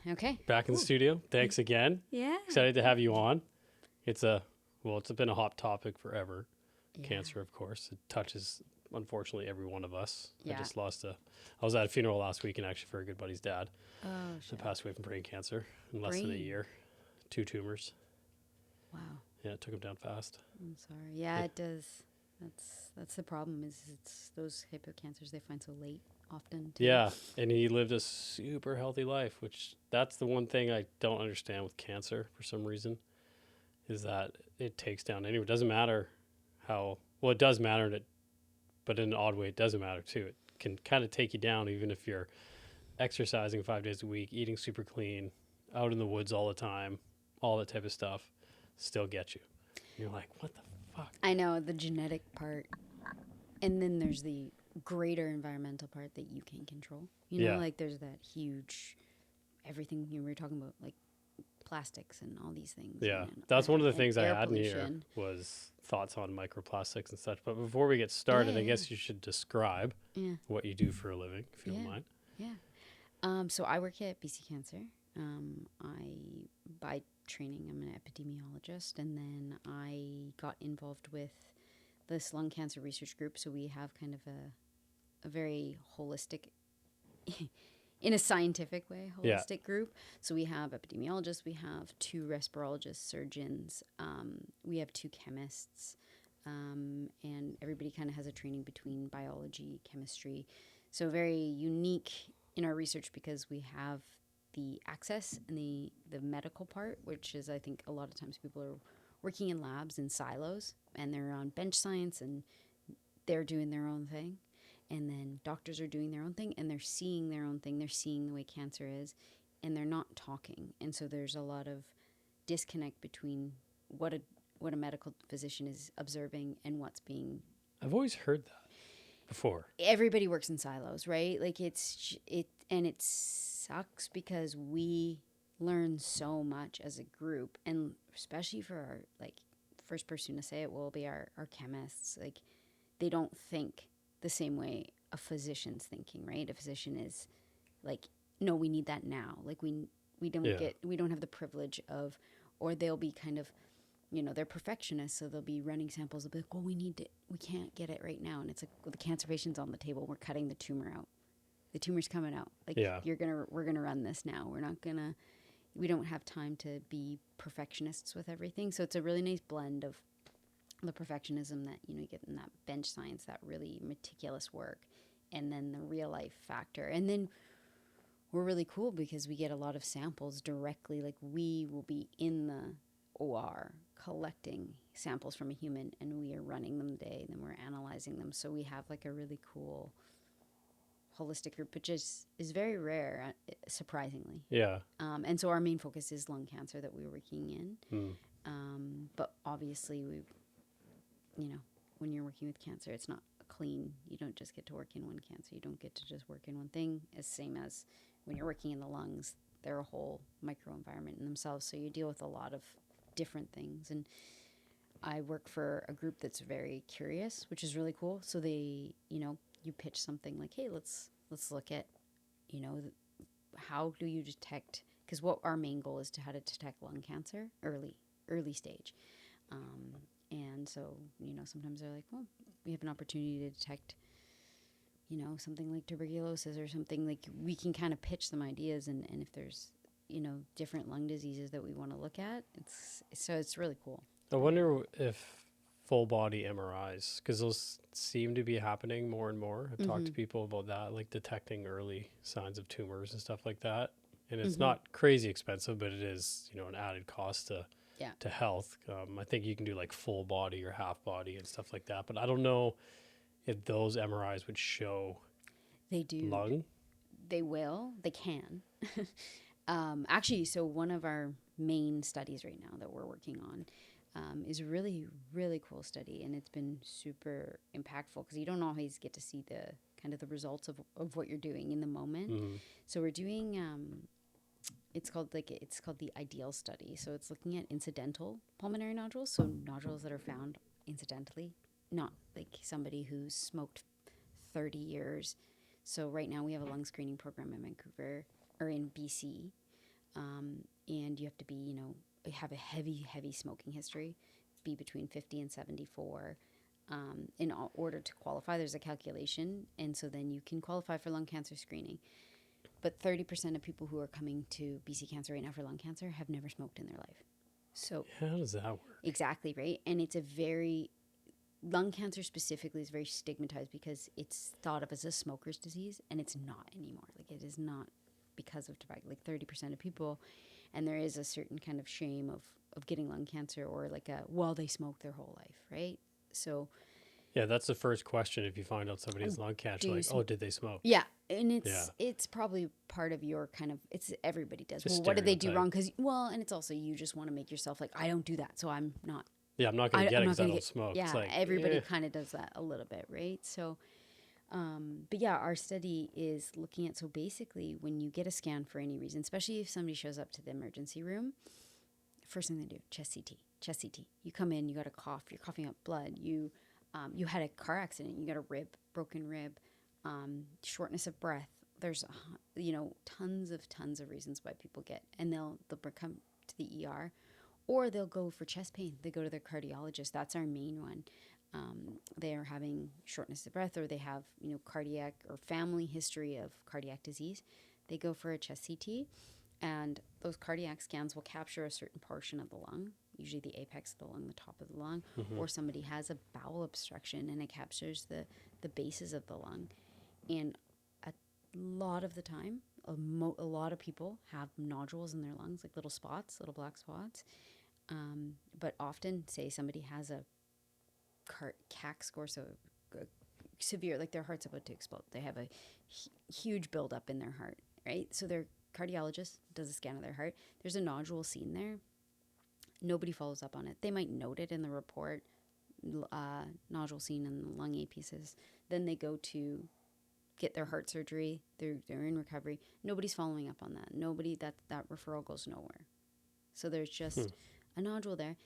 Okay. Back in the studio. Thanks again. Yeah. Excited to have you on. It's been a hot topic forever. Yeah. Cancer, of course. It touches, unfortunately, every one of us. Yeah. I was at a funeral last week, and actually for a good buddy's dad. Oh, He shit. passed away from brain cancer in less than a year. 2 tumors. Wow. Yeah, it took him down fast. I'm sorry. Yeah, it does. That's the problem is it's those type of cancers they find so late often too. Yeah, and he lived a super healthy life, which that's the one thing I don't understand with cancer for some reason, is that it takes down anyone. It doesn't matter it does matter, but in an odd way, it doesn't matter too. It can kind of take you down even if you're exercising 5 days a week, eating super clean, out in the woods all the time, all that type of stuff, still get you. You're like, what the fuck? I know the genetic part, and then there's the greater environmental part that you can control. Like there's that huge everything you were talking about, like plastics and all these things. Yeah, and, that's one of the and things I air had in here pollution. was thoughts on microplastics and such. But before we get started, I guess you should describe what you do for a living, if you don't mind. Yeah. So I work at BC Cancer. By training, I'm an epidemiologist, and then I got involved with this lung cancer research group. So we have kind of a very holistic, in a scientific way, holistic group. So we have epidemiologists, we have 2 respirologists, surgeons, we have 2 chemists, and everybody kind of has a training between biology, chemistry. So very unique in our research because we have the access and the medical part, which is, I think, a lot of times people are working in labs in silos and they're on bench science and they're doing their own thing. And then doctors are doing their own thing and they're seeing their own thing. They're seeing the way cancer is and they're not talking. And so there's a lot of disconnect between what a medical physician is observing and what's being. I've always heard that before. Everybody works in silos, right? Like it sucks because we learn so much as a group, and especially for our, like, first person to say it will be our chemists. Like, they don't think the same way a physician's thinking, right? A physician is like, no, we need that now. Like we don't have the privilege of, or they'll be kind of, they're perfectionists, so they'll be running samples. They'll be like, well, we can't get it right now. And it's like, well, the cancer patient's on the table. We're cutting the tumor out. The tumor's coming out. Like, we're going to run this now. We don't have time to be perfectionists with everything. So it's a really nice blend of the perfectionism that, you get in that bench science, that really meticulous work, and then the real life factor. And then we're really cool because we get a lot of samples directly. Like, we will be in the OR collecting samples from a human and we are running them today and then we're analyzing them. So we have like a really cool holistic group, which is very rare, surprisingly. Yeah. And so our main focus is lung cancer that we're working in. But obviously when you're working with cancer, it's not clean. You don't just get to work in one cancer. You don't get to just work in one thing. It's same as when you're working in the lungs, they're a whole microenvironment in themselves. So you deal with a lot of different things. And I work for a group that's very curious, which is really cool. So they, you pitch something like, hey, let's look at, how do you detect, because what our main goal is how to detect lung cancer early stage. And so, sometimes they're like, well, we have an opportunity to detect, something like tuberculosis or something. Like, we can kind of pitch some ideas, and if there's, different lung diseases that we want to look at, it's really cool. I wonder if full body MRIs, because those seem to be happening more and more. I've talked to people about that, like detecting early signs of tumors and stuff like that. And it's not crazy expensive, but it is, an added cost to health. I think you can do like full body or half body and stuff like that. But I don't know if those MRIs would show they do lung. They will. They can. Actually, so one of our main studies right now that we're working on is a really, really cool study, and it's been super impactful because you don't always get to see the kind of the results of what you're doing in the moment. So we're doing it's called the IDEAL study. So it's looking at incidental pulmonary nodules, so nodules that are found incidentally, not like somebody who's smoked 30 years. So right now we have a lung screening program in Vancouver or in BC And you have to be, have a heavy smoking history, be between 50 and 74. In order to qualify, there's a calculation. And so then you can qualify for lung cancer screening. But 30% of people who are coming to BC Cancer right now for lung cancer have never smoked in their life. So how does that work? Exactly, right? And it's lung cancer specifically is very stigmatized because it's thought of as a smoker's disease, and it's not anymore. Like, it is not because of tobacco. Like 30% of people, and there is a certain kind of shame of getting lung cancer, or like they smoked their whole life, right? So Yeah, that's the first question if you find out somebody has lung cancer. Like, did they smoke? Yeah, and it's probably part of your kind of, it's everybody does. Just what did they do wrong? And it's also, you just want to make yourself like, I don't do that, so I'm not. Yeah, I'm not going to get it because I don't smoke. Yeah, it's like, everybody kind of does that a little bit, right? So, but yeah, our study is looking at, so basically when you get a scan for any reason, especially if somebody shows up to the emergency room, first thing they do, chest CT. You come in, you got a cough, you're coughing up blood, you had a car accident, you got a broken rib, shortness of breath. There's, tons of reasons why people get, and they'll come to the ER, or they'll go for chest pain. They go to their cardiologist. That's our main one. They are having shortness of breath, or they have, cardiac or family history of cardiac disease. They go for a chest CT, and those cardiac scans will capture a certain portion of the lung, usually the apex of the lung, the top of the lung, or somebody has a bowel obstruction and it captures the bases of the lung. And a lot of the time, a lot of people have nodules in their lungs, like little black spots. But often, say somebody has a CAC score, so severe, like their heart's about to explode. They have a huge buildup in their heart, right? So their cardiologist does a scan of their heart. There's a nodule seen there. Nobody follows up on it. They might note it in the report, nodule seen in the lung apices. Then they go to get their heart surgery. They're in recovery. Nobody's following up on that. That referral goes nowhere. So there's just a nodule there.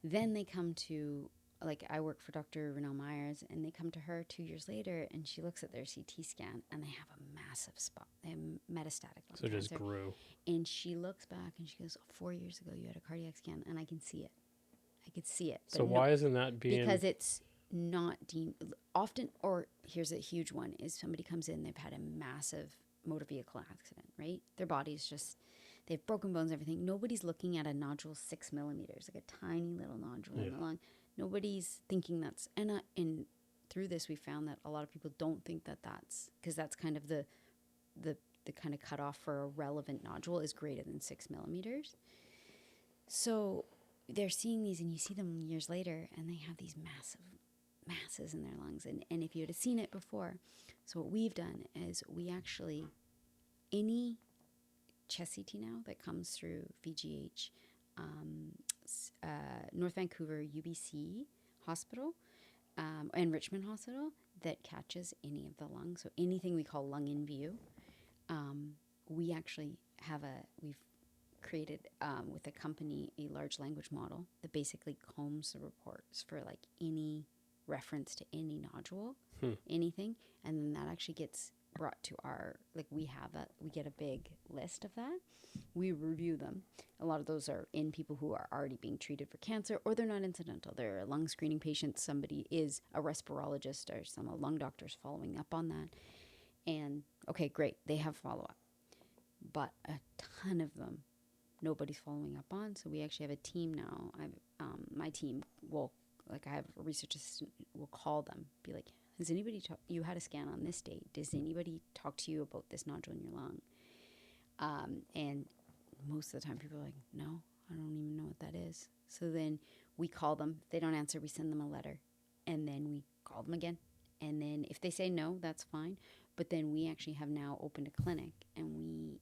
Then they come to, like, I work for Dr. Renelle Myers, and they come to her 2 years later, and she looks at their CT scan, and they have a massive spot. They have metastatic lung cancer. So it just grew. And she looks back, and she goes, 4 years ago, you had a cardiac scan, and I can see it. I could see it. So why isn't that being... Because it's not deemed... Often, or here's a huge one, is somebody comes in, they've had a massive motor vehicle accident, right? Their body's just... They have broken bones, everything. Nobody's looking at a nodule 6 millimeters, like a tiny little nodule in the lung. Nobody's thinking that's... And through this, we found that a lot of people don't think that's... Because that's kind of the kind of cutoff for a relevant nodule is greater than 6 millimeters. So they're seeing these, and you see them years later, and they have these massive masses in their lungs. And if you had seen it before, so what we've done is we actually... Any chest CT now that comes through VGH, North Vancouver UBC Hospital, and Richmond Hospital, that catches any of the lungs, so anything we call lung in view, we actually we've created with a company a large language model that basically combs the reports for like any reference to any nodule, anything, and then that actually gets brought to our, like, we get a big list of that. We review them. A lot of those are in people who are already being treated for cancer, or they're not incidental. They're lung screening patients. Somebody is a respirologist or a lung doctor's following up on that. And okay, great, they have follow-up. But a ton of them, nobody's following up on. So we actually have a team now. My team will, like, I have a research assistant, will call them, be like, has anybody you had a scan on this date? Does anybody talk to you about this nodule in your lung? And most of the time people are like, no, I don't even know what that is. So then we call them. If they don't answer, we send them a letter. And then we call them again. And then if they say no, that's fine. But then we actually have now opened a clinic, and we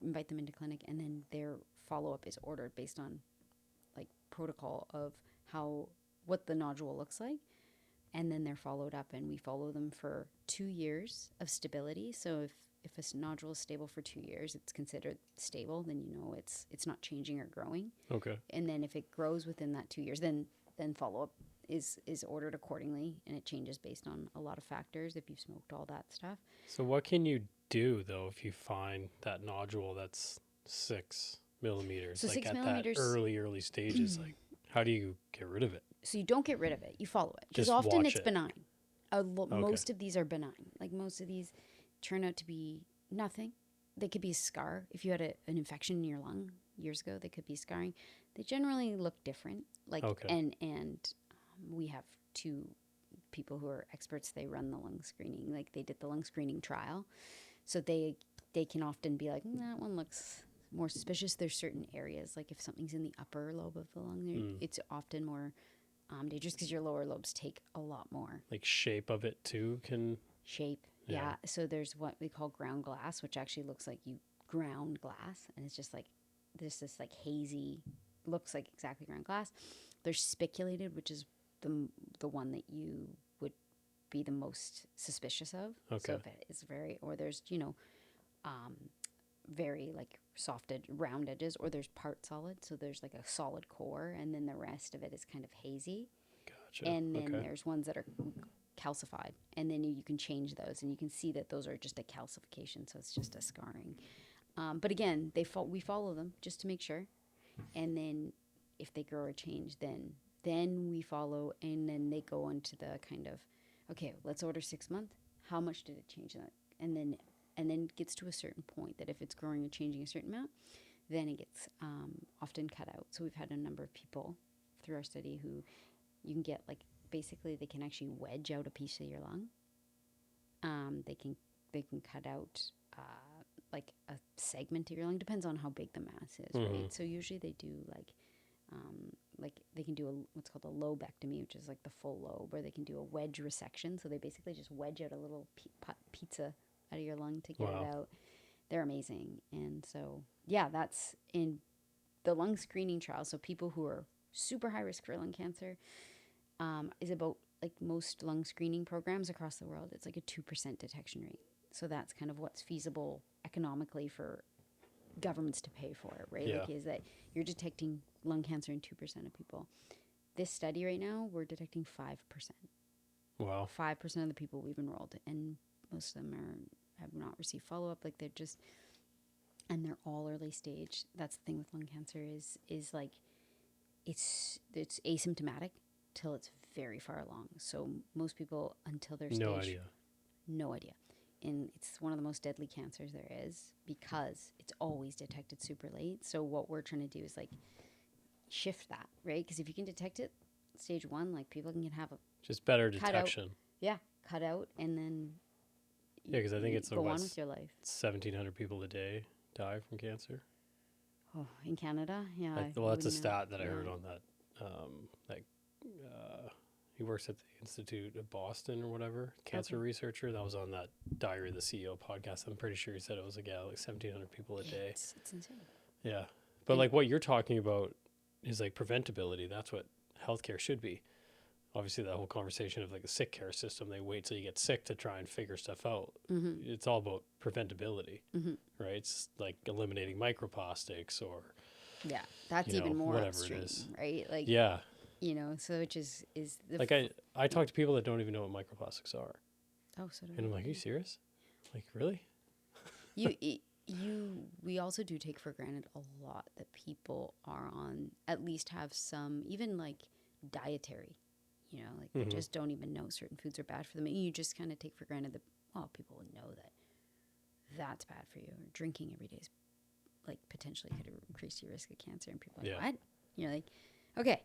invite them into clinic, and then their follow-up is ordered based on, like, protocol of what the nodule looks like. And then they're followed up, and we follow them for 2 years of stability. So if a nodule is stable for 2 years, it's considered stable. Then it's not changing or growing. Okay. And then if it grows within that 2 years, then follow-up is ordered accordingly, and it changes based on a lot of factors, if you've smoked, all that stuff. So what can you do, though, if you find that nodule that's 6 millimeters, So like 6 at millimeters. that early stages, like how do you get rid of it? So you don't get rid of it. You follow it. Because Just often watch it's it. benign. Okay. Most of these are benign. Like most of these turn out to be nothing. They could be a scar. If you had an infection in your lung years ago, they could be scarring. They generally look different. Like Okay. and we have two people who are experts. They run the lung screening. Like they did the lung screening trial, so they can often be like, that one looks more suspicious. There's certain areas, like if something's in the upper lobe of the lung, it's often more dangerous because your lower lobes take a lot more. Like shape of it too can. Shape, yeah. So there's what we call ground glass, which actually looks like you ground glass, and it's just like there's this like hazy, looks like exactly ground glass. There's spiculated, which is the one that you would be the most suspicious of. Okay. So if it is very, or there's very like soft round edges, or there's part solid. So there's like a solid core, and then the rest of it is kind of hazy. Gotcha. And then there's ones that are calcified, and then you can change those, and you can see that those are just a calcification, so it's just a scarring. But again, we follow them just to make sure, and then if they grow or change, then we follow, and then they go into the kind of, okay, let's order 6 month. How much did it change that? And then it gets to a certain point that if it's growing or changing a certain amount, then it gets often cut out. So we've had a number of people through our study who you can get like, basically they can actually wedge out a piece of your lung. They can cut out like a segment of your lung. Depends on how big the mass is, right? So usually they do like they can do what's called a lobectomy, which is like the full lobe, or they can do a wedge resection. So they basically just wedge out a little pizza out of your lung to get it out. They're amazing. And so, yeah, that's in the lung screening trial. So people who are super high risk for lung cancer is about, like most lung screening programs across the world, it's like a 2% detection rate. So that's kind of what's feasible economically for governments to pay for it, right? Yeah. Like, is that you're detecting lung cancer in 2% of people. This study right now, we're detecting 5%. Wow. 5% of the people we've enrolled, and most of them have not received follow-up. Like and they're all early stage. That's the thing with lung cancer is like it's asymptomatic till it's very far along. So most people, until their stage, no idea. And it's one of the most deadly cancers there is because it's always detected super late. So what we're trying to do is like shift that, right? Because if you can detect it stage 1, like people can have a just better detection. Cut out, and then because I think it's go on with your life. 1,700 people a day die from cancer. Oh, in Canada, yeah. Well, that's a stat that I heard on that. He works at the Institute of Boston or whatever, cancer researcher. That was on that Diary of the CEO podcast. I'm pretty sure he said it was like 1,700 people a day. It's insane. Yeah, but like what you're talking about is like preventability. That's what healthcare should be. Obviously, that whole conversation of like the sick care system, they wait till you get sick to try and figure stuff out. Mm-hmm. It's all about preventability, right? It's like eliminating microplastics or that's even more whatever upstream, it is, right? Like so which is the like I talk to people that don't even know what microplastics are. Oh, so and I'm like, are you serious? Like, really? We also do take for granted a lot that people are on, at least have some, even like dietary, like they just don't even know certain foods are bad for them. And you just kind of take for granted that, people would know that that's bad for you. Or drinking every day is like potentially could increase your risk of cancer. And people are like, what? You're like, okay,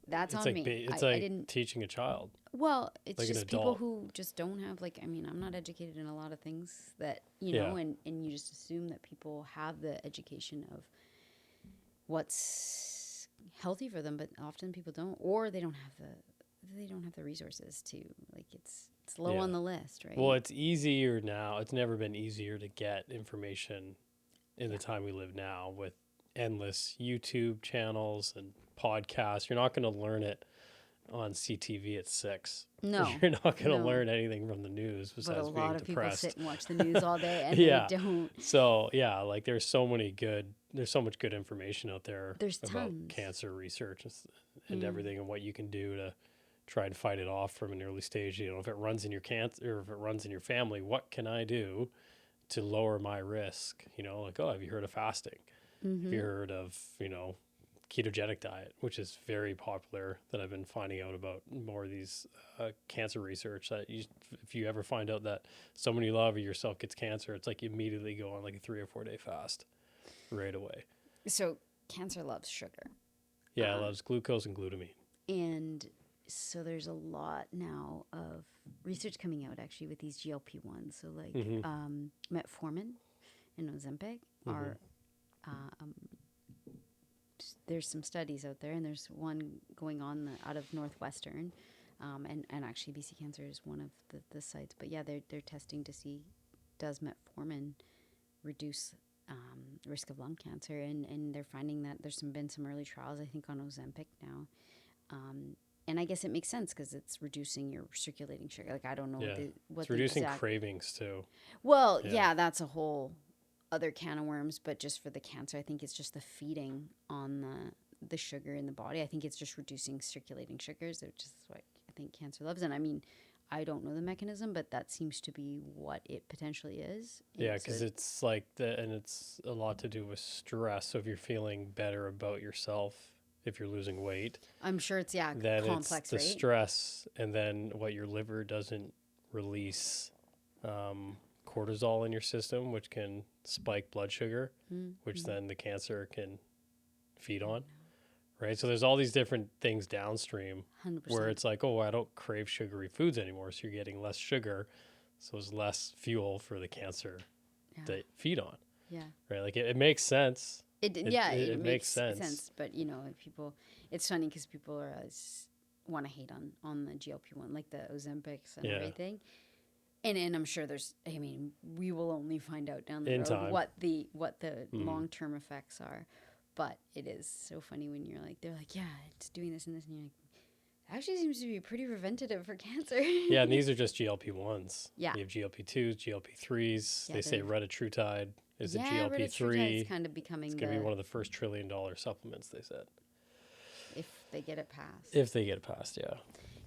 that's it's on like me. It's like teaching a child. Well, it's like just people who just don't have, like, I'm not educated in a lot of things that, know, and you just assume that people have the education of what's healthy for them, but often people don't, or they don't have the resources to, like, it's low on the list, right? Well, it's easier now. It's never been easier to get information in the time we live now with endless YouTube channels and podcasts. You're not going to learn it on CTV at 6. No. You're not going to learn anything from the news besides being depressed. But a lot of people sit and watch the news all day and they don't. So, like there's so much good information out there there's about tons. Cancer research and everything, and what you can do to try and fight it off from an early stage. If it runs in your cancer or if it runs in your family, what can I do to lower my risk, you know, like, oh, have you heard of fasting? Have you heard of, you know, ketogenic diet, which is very popular that I've been finding out about more of these cancer research that if you ever find out that someone you love or yourself gets cancer, it's like you immediately go on like a 3 or 4 day fast right away. So cancer loves sugar. Yeah, it loves glucose and glutamine. And so there's a lot now of research coming out actually with these GLP-1s. So like metformin and Ozempic are, there's some studies out there, and there's one going on out of Northwestern, and actually BC Cancer is one of the sites. But yeah, they're testing to see, does metformin reduce risk of lung cancer, and they're finding that there's been some early trials, I think, on Ozempic now. And I guess it makes sense because it's reducing your circulating sugar. Like, I don't know what it's reducing cravings too. Well, yeah, that's a whole other can of worms. But just for the cancer, I think it's just the feeding on the sugar in the body. I think it's just reducing circulating sugars, which is what I think cancer loves. And I mean, I don't know the mechanism, but that seems to be what it potentially is. Yeah, because it's like and it's a lot to do with stress. So if you're feeling better about yourself, if you're losing weight, I'm sure it's then complex, it's the right? Stress, and then what your liver doesn't release cortisol in your system, which can spike blood sugar, which then the cancer can feed on. Right. So there's all these different things downstream 100%. where it's like, oh, I don't crave sugary foods anymore. So you're getting less sugar. So it's less fuel for the cancer to feed on. Yeah. Right. Like it makes sense. It makes sense. But, you know, it's funny because people want to hate on the GLP-1, like the Ozempics and everything. And I'm sure we will only find out down the road time what the long-term effects are. But it is so funny when they're like, yeah, it's doing this and this. And you're like, actually seems to be pretty preventative for cancer. Yeah, and these are just GLP-1s. Yeah. You have GLP-2s, GLP-3s. They say retatrutide is a GLP-3. Retatrutide's kind of becoming it's going to be one of the first $1 trillion supplements, they said. If they get it passed. Yeah.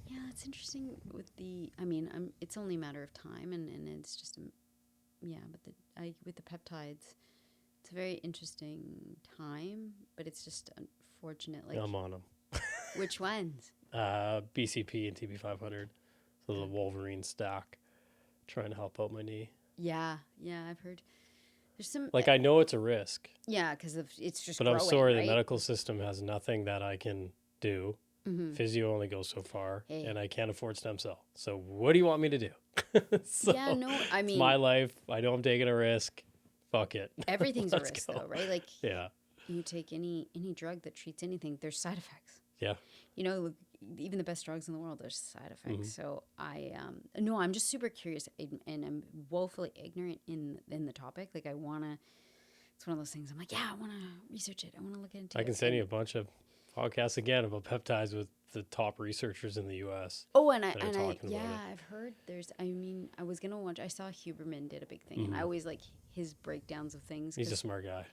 Yeah, it's interesting with it's only a matter of time, and it's just, with the peptides, it's a very interesting time, but it's just unfortunate. Like, I'm on them. Which ones? BCP and TB500. So the Wolverine stack, trying to help out my knee. Yeah, I've heard. There's some. Like, I know it's a risk. Yeah, because it's just. But growing, I'm sorry, right? The medical system has nothing that I can do. Physio only goes so far, and I can't afford stem cell. So what do you want me to do? It's my life. I know I'm taking a risk. Fuck it. Everything's a risk, though, right? Like, yeah. You take any drug that treats anything, there's side effects. Yeah. You know, even the best drugs in the world, there's side effects. So I'm just super curious, and I'm woefully ignorant in the topic. Like, it's one of those things. I'm like, yeah, I want to research it. I want to look into it. I can send you a bunch of podcasts again about peptides with the top researchers in the U.S. Oh, I've heard I was going to watch, I saw Huberman did a big thing, and I always like his breakdowns of things. He's a smart guy.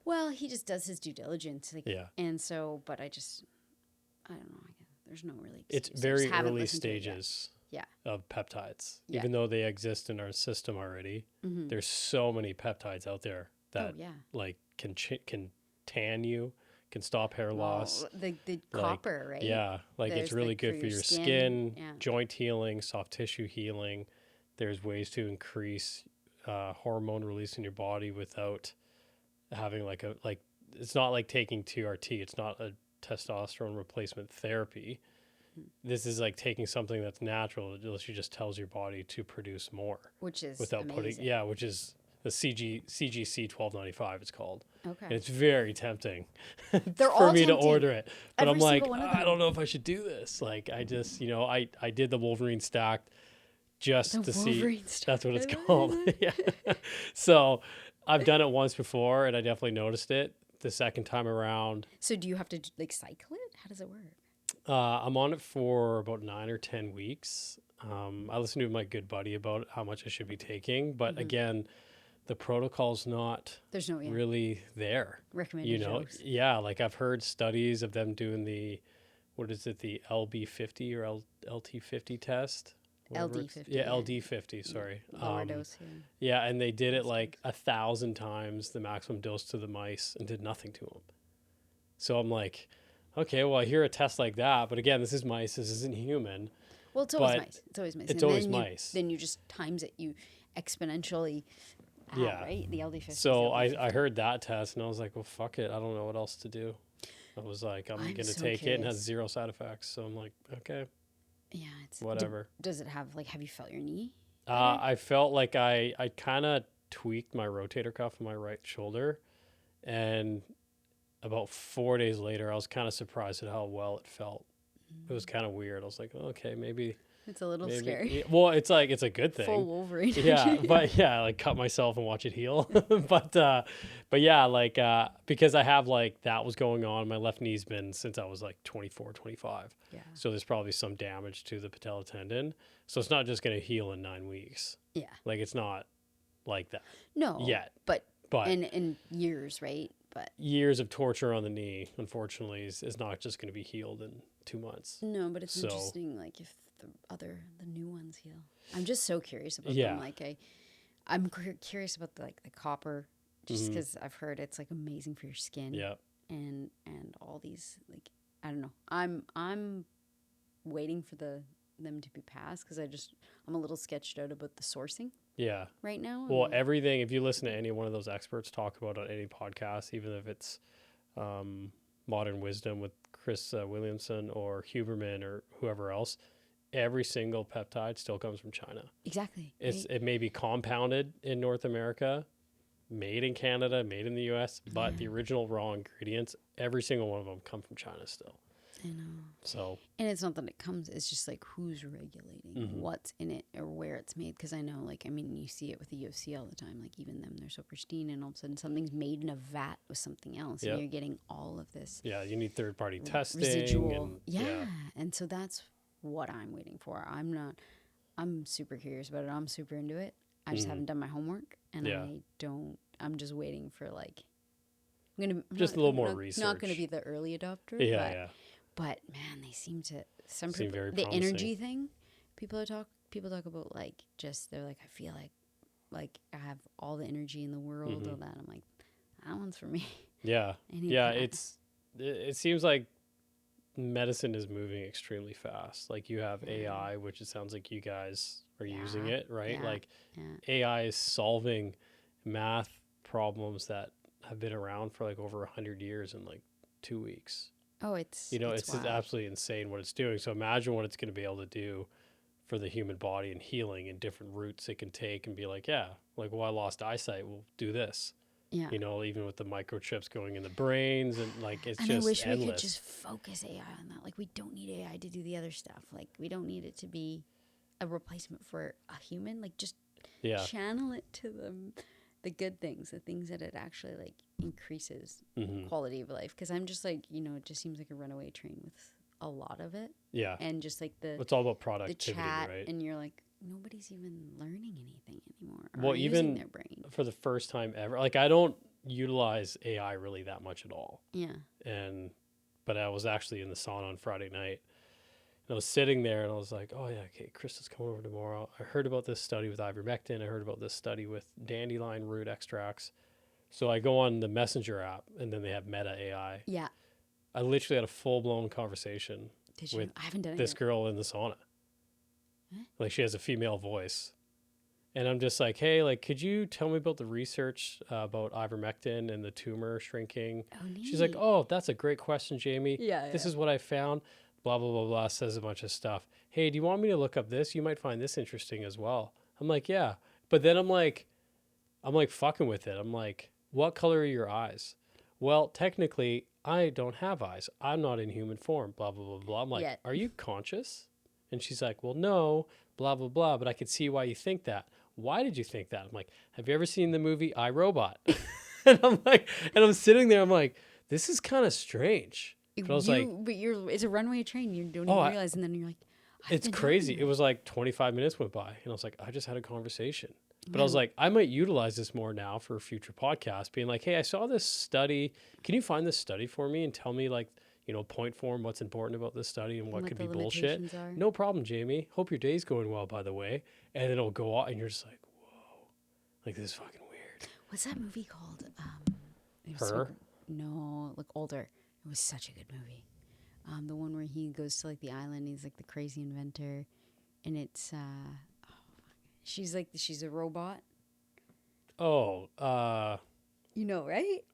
Well, he just does his due diligence. And so, but I don't know. There's no really excuse. It's very early stages of peptides. Yeah. Even though they exist in our system already, there's so many peptides out there that like can tan you, can stop hair loss. The copper, right? Yeah, like it's really good for your skin, joint healing, soft tissue healing. There's ways to increase hormone release in your body without having it's not like taking TRT. It's not a testosterone replacement therapy. This is like taking something that's natural. It literally just tells your body to produce more, which is without amazing. which is the CGC 1295. It's called. Okay, and it's very tempting for all me tempting. To order it, but Every I'm like, I don't know if I should do this. Like, I just, I did the Wolverine stacked just to see. That's what it's called. Yeah. So I've done it once before, and I definitely noticed it. The second time around. So do you have to cycle it? How does it work? I'm on it for about 9 or 10 weeks. I listened to my good buddy about how much I should be taking, but again, the protocol's not really there. Recommended dose. Yeah, like I've heard studies of them doing the LB50 or LT50 test, whatever LD 50. yeah, LD50, sorry. Lower dose. Yeah. Yeah, and they did it That's like 1,000 times the maximum dose to the mice and did nothing to them. So I'm like, okay, well, I hear a test like that, but again, this is mice, this isn't human. Well, it's always But mice. It's always mice. it's And always then mice. Then you just times it. You exponentially add, Yeah. right? The LD50. So I heard that test and I was like, well, fuck it. I don't know what else to do. I was like, I'm going to so take it and it has curious. 0 side effects. So I'm like, okay, Yeah, it's whatever. Does it have have you felt your knee? I felt like I kind of tweaked my rotator cuff on my right shoulder. And about 4 days later, I was kind of surprised at how well it felt. It was kind of weird. I was like, okay, maybe It's a little maybe. scary. Well, it's like, it's a good thing. Full Wolverine. Yeah, but yeah, like cut myself and watch it heal. but yeah, like because I have like that was going on. My left knee's been since I was like 24, 25. Yeah. So there's probably some damage to the patella tendon. So it's not just going to heal in 9 weeks. Yeah. Like it's not like that No. yet. But But in years, right? But years of torture on the knee, unfortunately, is not just going to be healed in 2 months. no, but it's So- interesting. Like if the new ones heal. I'm just so curious about Yeah. them. Like I'm curious about the copper, just Mhm. because I've heard it's like amazing for your skin. Yeah. And all these like I don't know. I'm waiting for them to be passed because I'm a little sketched out about the sourcing Yeah. right now. Well, and- everything, if you listen to any one of those experts talk about on any podcast, even if it's Modern Wisdom with Chris Williamson or Huberman or whoever else, every single peptide still comes from China. exactly. It right? may be compounded in North America, made in Canada, made in the US, but the original raw ingredients, every single one of them come from China still. I know. So, And it's not that it comes, it's just like who's regulating Mhm. what's in it or where it's made. Because I know, like, I mean, you see it with the UFC all the time. Like, even them, they're so pristine, and all of a sudden something's made in a vat with something else. Yep. And you're getting all of this yeah, you need third-party testing. residual. And, Yeah. And so that's what I'm waiting for. I'm super curious about it. I'm super into it. I just Mhm. haven't done my homework. And Yeah. I'm just waiting for, like, I'm Just a little more research. Not going to be the early adopter. Yeah. But man, they seem to Seem people very the promising. energy thing. People talk about like just they're like I feel like I have all the energy in the world. Mhm. All that I'm like that one's for me. Yeah. I need Yeah, that. it seems like medicine is moving extremely fast. Like you have AI, which it sounds like you guys are using Yeah, it, right? yeah, Like yeah. AI is solving math problems that have been around for like over 100 years in like 2 weeks. Oh, it's It's just wild. absolutely insane what it's doing. So imagine what it's going to be able to do for the human body and healing and different routes it can take and be like, yeah, like, well, I lost eyesight, we'll do this. Yeah. Even with the microchips going in the brains and like it's And just I wish endless. we could just focus AI on that. Like we don't need AI to do the other stuff. Like we don't need it to be a replacement for a human. Like just Yeah. channel it to the good things, the things that it actually like increases Mhm. quality of life. Because I'm just like, it just seems like a runaway train with a lot of it, Yeah. and just like It's all about the productivity, chat, right? and you're like nobody's even learning anything anymore. Or Well, using even their brain. for the first time ever, like I don't utilize AI really that much at all. Yeah. But I was actually in the sauna on Friday night. And I was sitting there and I was like, oh, yeah, okay, Krista's coming over tomorrow. I heard about this study with ivermectin. I heard about this study with dandelion root extracts. So I go on the Messenger app and then they have Meta AI. Yeah. I literally had a full-blown conversation Did you? with I haven't done it this yet. girl in the sauna. Huh? Like she has a female voice. And I'm just like, hey, like, could you tell me about the research about ivermectin and the tumor shrinking? Oh, neat. She's like, oh, that's a great question, Jamie. Yeah. This is what I found. Blah, blah, blah, blah, says a bunch of stuff. Hey, do you want me to look up this? You might find this interesting as well. I'm like, yeah. But then I'm like fucking with it. I'm like, what color are your eyes? Well, technically, I don't have eyes. I'm not in human form, blah, blah, blah, blah. I'm like, Yet. are you conscious? And she's like, well, no, blah, blah, blah. But I could see why you think that. Why did you think that? I'm like, have you ever seen the movie I, Robot? and I'm sitting there, I'm like, this is kind of strange. But I was like, it's a runaway train. You don't Oh, even realize, and then you're like, I've it's been crazy. doing It was like 25 minutes went by, and I was like, I just had a conversation. But I Yeah. was like, I might utilize this more now for a future podcast, being like, hey, I saw this study. Can you find this study for me and tell me, like, point form what's important about this study and what What could the be bullshit. limitations are. No problem, Jamie. Hope your day's going well, by the way. And then it'll go on, and you're just like, whoa, like, this is fucking weird. What's that movie called? It was Her? no, like older. It was such a good movie. The one where he goes to like the island. He's like the crazy inventor, and it's she's a robot. Oh, You know, right?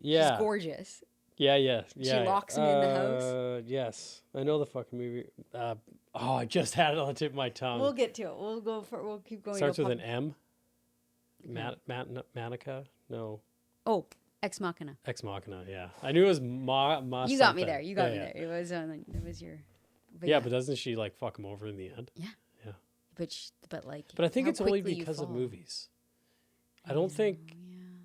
yeah. She's gorgeous. Yeah. She locks him in the house. Yes. I know the fucking movie. I just had it on the tip of my tongue. We'll get to it. We'll keep going. Starts with an M. Manica? No. Oh, Ex Machina. Ex Machina, yeah. I knew it was You got me there. You got me there. It was your. But doesn't she like fuck him over in the end? Yeah. Yeah. But I think it's only because of movies. I don't think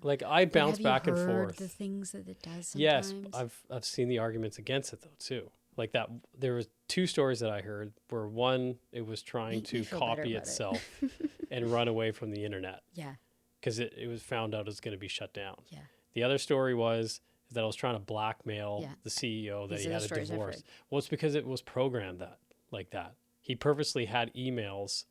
like I bounce back and forth. The things that it does sometimes? Yes, I've seen the arguments against it though too. Like that there was 2 stories that I heard where one it was trying to copy itself and run away from the internet. Yeah. Because it was found out it was going to be shut down. Yeah. The other story was that I was trying to blackmail the CEO that he had a divorce. Well, it's because it was programmed like that. He purposely had emails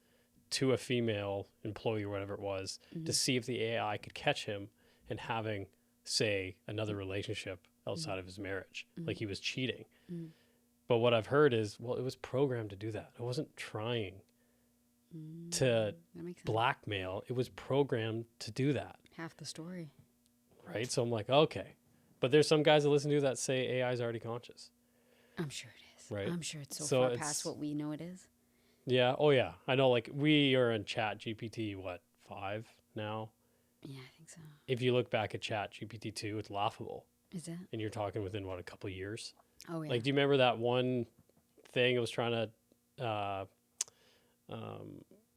to a female employee or whatever it was to see if the AI could catch him and having, say, another relationship outside of his marriage. Like he was cheating. But what I've heard is, well, it was programmed to do that. It wasn't trying to blackmail. It was programmed to do that. Half the story. Right? So I'm like, okay. But there's some guys that listen to that say AI is already conscious. I'm sure it is. Right. I'm sure it's so far past what we know it is. Yeah. Oh, yeah. I know, like, we are in Chat GPT, 5 now? Yeah, I think so. If you look back at Chat GPT 2, it's laughable. Is it? And you're talking within, a couple of years? Oh, yeah. Like, do you remember that one thing it was trying to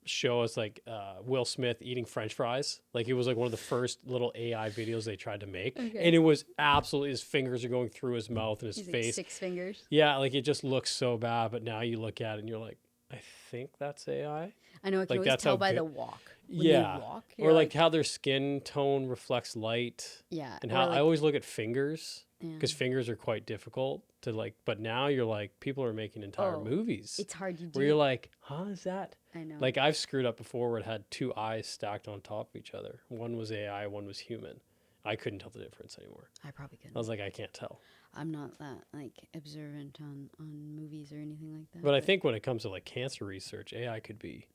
show us, like, Will Smith eating French fries? Like, it was, like, one of the first little AI videos they tried to make. Okay. And it was absolutely, his fingers are going through his mouth and his face. Like 6 fingers? Yeah, like, it just looks so bad. But now you look at it and you're like, I think that's AI. I know, I can always tell by the walk. When they walk, or like how their skin tone reflects light. Yeah. And how I always look at fingers because fingers are quite difficult to like. But now you're like, people are making entire movies. It's hard to do. Where you're like, is that? I know. Like I've screwed up before where it had 2 eyes stacked on top of each other. One was AI, one was human. I couldn't tell the difference anymore. I probably couldn't. I was like, I can't tell. I'm not that like observant on movies or anything like that. But I think when it comes to like cancer research, AI could be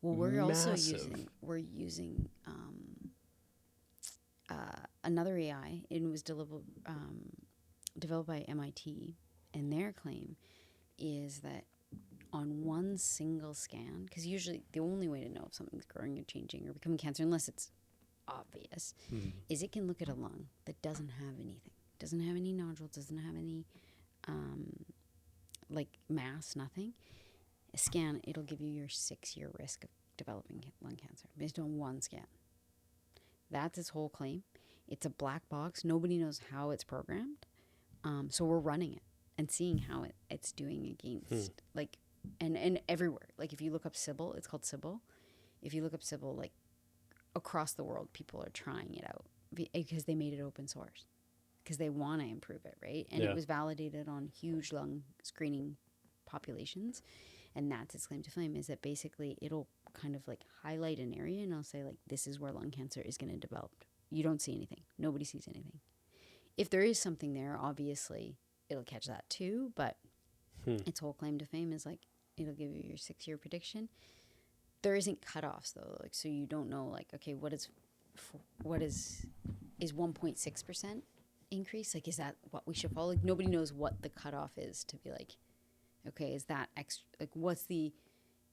we're massive. also using another AI. It was developed by MIT, and their claim is that on one single scan, because usually the only way to know if something's growing or changing or becoming cancer, unless it's obvious, is it can look at a lung that doesn't have anything. Doesn't have any nodules, doesn't have any like mass, nothing. A scan, it'll give you your 6-year risk of developing lung cancer based on one scan. That's its whole claim. It's a black box. Nobody knows how it's programmed. So we're running it and seeing how it's doing against like and everywhere. Like if you look up Sybil, it's called Sybil. If you look up Sybil, like across the world, people are trying it out because they made it open source. Because they want to improve it, right? And it was validated on huge lung screening populations. And that's its claim to fame, is that basically it'll kind of like highlight an area and I'll say like, this is where lung cancer is going to develop. You don't see anything. Nobody sees anything. If there is something there, obviously it'll catch that too. But its whole claim to fame is like, it'll give you your 6-year prediction. There isn't cutoffs though. Like, so you don't know like, okay, what is 1.6% increase? Like, is that what we should follow? Like, nobody knows what the cutoff is to be like, okay, is that extra, like, what's the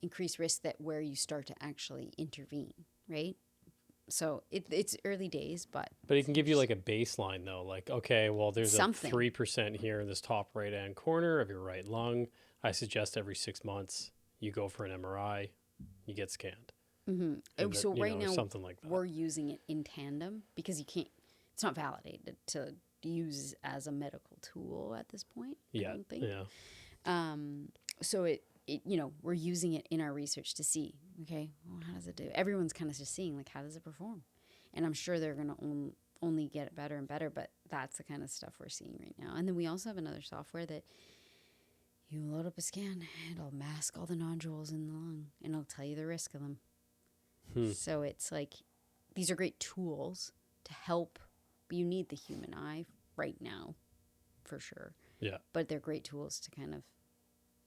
increased risk that where you start to actually intervene, right? So it's early days, but it can give you like a baseline though. Like, okay, well, there's something. a 3% here in this top right-hand corner of your right lung. I suggest every 6 months you go for an MRI, you get scanned. So right now, something like that. We're using it in tandem because it's not validated to use as a medical tool at this point. I don't think. Yeah. So it we're using it in our research to see, okay, well, how does it do? Everyone's kind of just seeing like, how does it perform? And I'm sure they're going to only get better and better, but that's the kind of stuff we're seeing right now. And then we also have another software that you load up a scan, it'll mask all the nodules in the lung, and it'll tell you the risk of them. So it's like, these are great tools to help, but you need the human eye right now, for sure. Yeah. But they're great tools to kind of...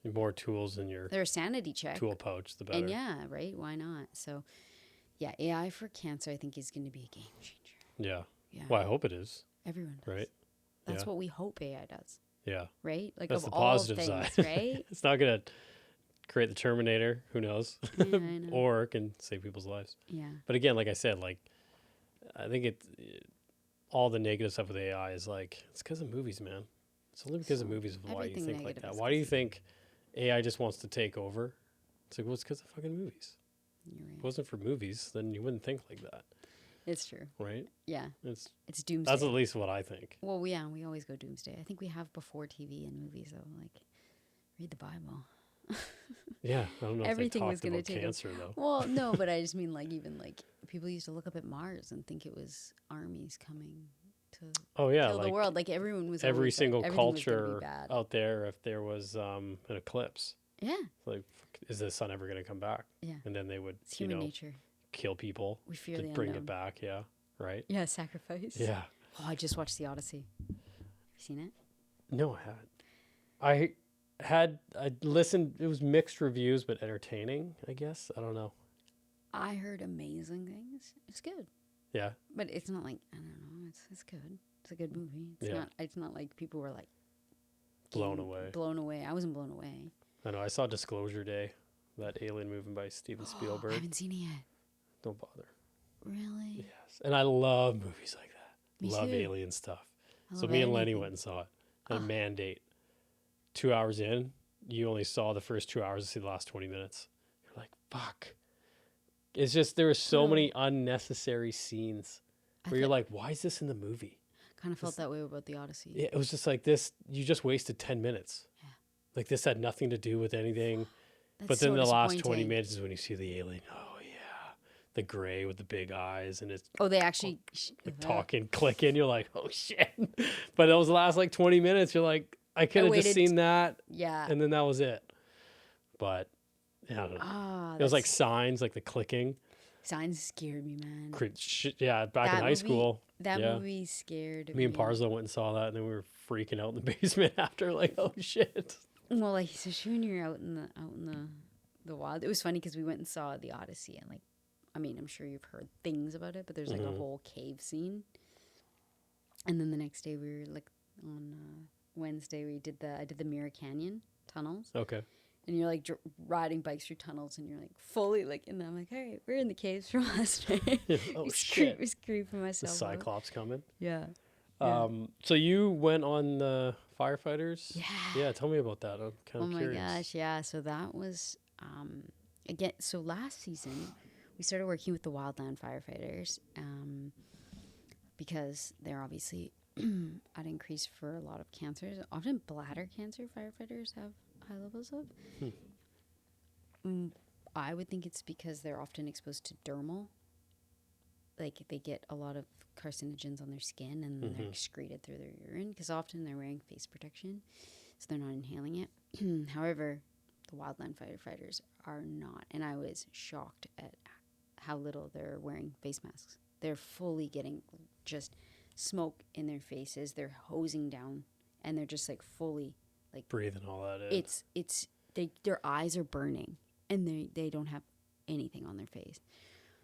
The more tools in your They're a sanity check. tool pouch, the better. And yeah, right? Why not? So, yeah, AI for cancer, I think, is going to be a game changer. Yeah. Yeah. Well, I hope it is. Everyone does. Right? That's what we hope AI does. Yeah. Right? Like, that's of the all positive things, side. right? It's not going to create the Terminator. Who knows? Yeah, I know. Or it can save people's lives. Yeah. But again, like I said, like, I think all the negative stuff with AI is like, it's because of movies, man. It's only because of movies of why you everything think like negative that. is Why do you think AI just wants to take over? It's like, well, it's because of fucking movies. You're right. If it wasn't for movies, then you wouldn't think like that, It's true. right? Yeah. It's doomsday. That's at least what I think. Well, yeah, we always go doomsday. I think we have before TV and movies, though. Like, read the Bible. Yeah, I don't know Everything if was they gonna talked about take cancer, though. Well, no, but I just mean, like, even, like, people used to look up at Mars and think it was armies coming to Oh, yeah, kill like the world. Like, everyone was every always like, single everything was gonna be culture bad. out there, if there was an eclipse, Yeah. like, is the sun ever going to come back? Yeah. And then they would, It's human nature. kill people We fear to the bring unknown. it back. Yeah, right? Yeah, sacrifice. Yeah. Oh, I just watched The Odyssey. Have you seen it? No, I listened, it was mixed reviews, but entertaining, I guess. I don't know. I heard amazing things. It's good. Yeah. But it's not like, I don't know, it's good. It's a good movie. It's not like people were like Blown away. Blown away. I wasn't blown away. I know. I saw Disclosure Day, that alien movie by Steven I Spielberg. haven't seen it yet. Don't bother. Really? Yes. And I love movies like that. Me love too. alien stuff. I So love me and Lenny anything. went and saw it. A mandate. 2 hours in, you only saw the first 2 hours to see the last 20 minutes. You're like, fuck. It's just, there were so many unnecessary scenes where you're like, why is this in the movie? Kind of felt that way about The Odyssey. Yeah, it was just like this, you just wasted 10 minutes. Yeah. Like this had nothing to do with anything. That's But then so the last 20 disappointing. minutes is when you see the alien. Oh, yeah. The gray with the big eyes and it's Oh, they actually talking, clicking. You're like, oh, shit. But those last like 20 minutes, you're like, I could have just waited seen that. Yeah. And then that was it. But yeah, I don't know. It was like signs, like the clicking. Signs scared me, man. Yeah, back in That high movie- school. That yeah. movie scared Me and Parzo went and saw that, and then we were freaking out in the basement after, like, oh shit. Well, like, especially when you're out in the wild. It was funny because we went and saw The Odyssey, and like, I mean, I'm sure you've heard things about it, but there's like a whole cave scene. And then the next day, we were like on Wednesday, I did the Mirror Canyon tunnels. Okay. And you're like riding bikes through tunnels, and you're like fully like in them. I'm like, all right, we're in the caves from last night. Oh It's shit. It was creeping The myself. out. Cyclops coming. Yeah. So you went on the firefighters? Yeah. Yeah, tell me about that. I'm kind Oh of my curious. gosh, yeah. So that was again. So last season, we started working with the wildland firefighters because they're obviously at increase for a lot of cancers. Often bladder cancer firefighters have high levels of. I would think it's because they're often exposed to dermal. Like they get a lot of carcinogens on their skin and they're excreted through their urine because often they're wearing face protection, so they're not inhaling it. However, the wildland firefighters are not, and I was shocked at how little they're wearing face masks. They're fully getting just smoke in their faces. They're hosing down, and they're just like fully like Breathing all that in. Their eyes are burning, and they don't have anything on their face.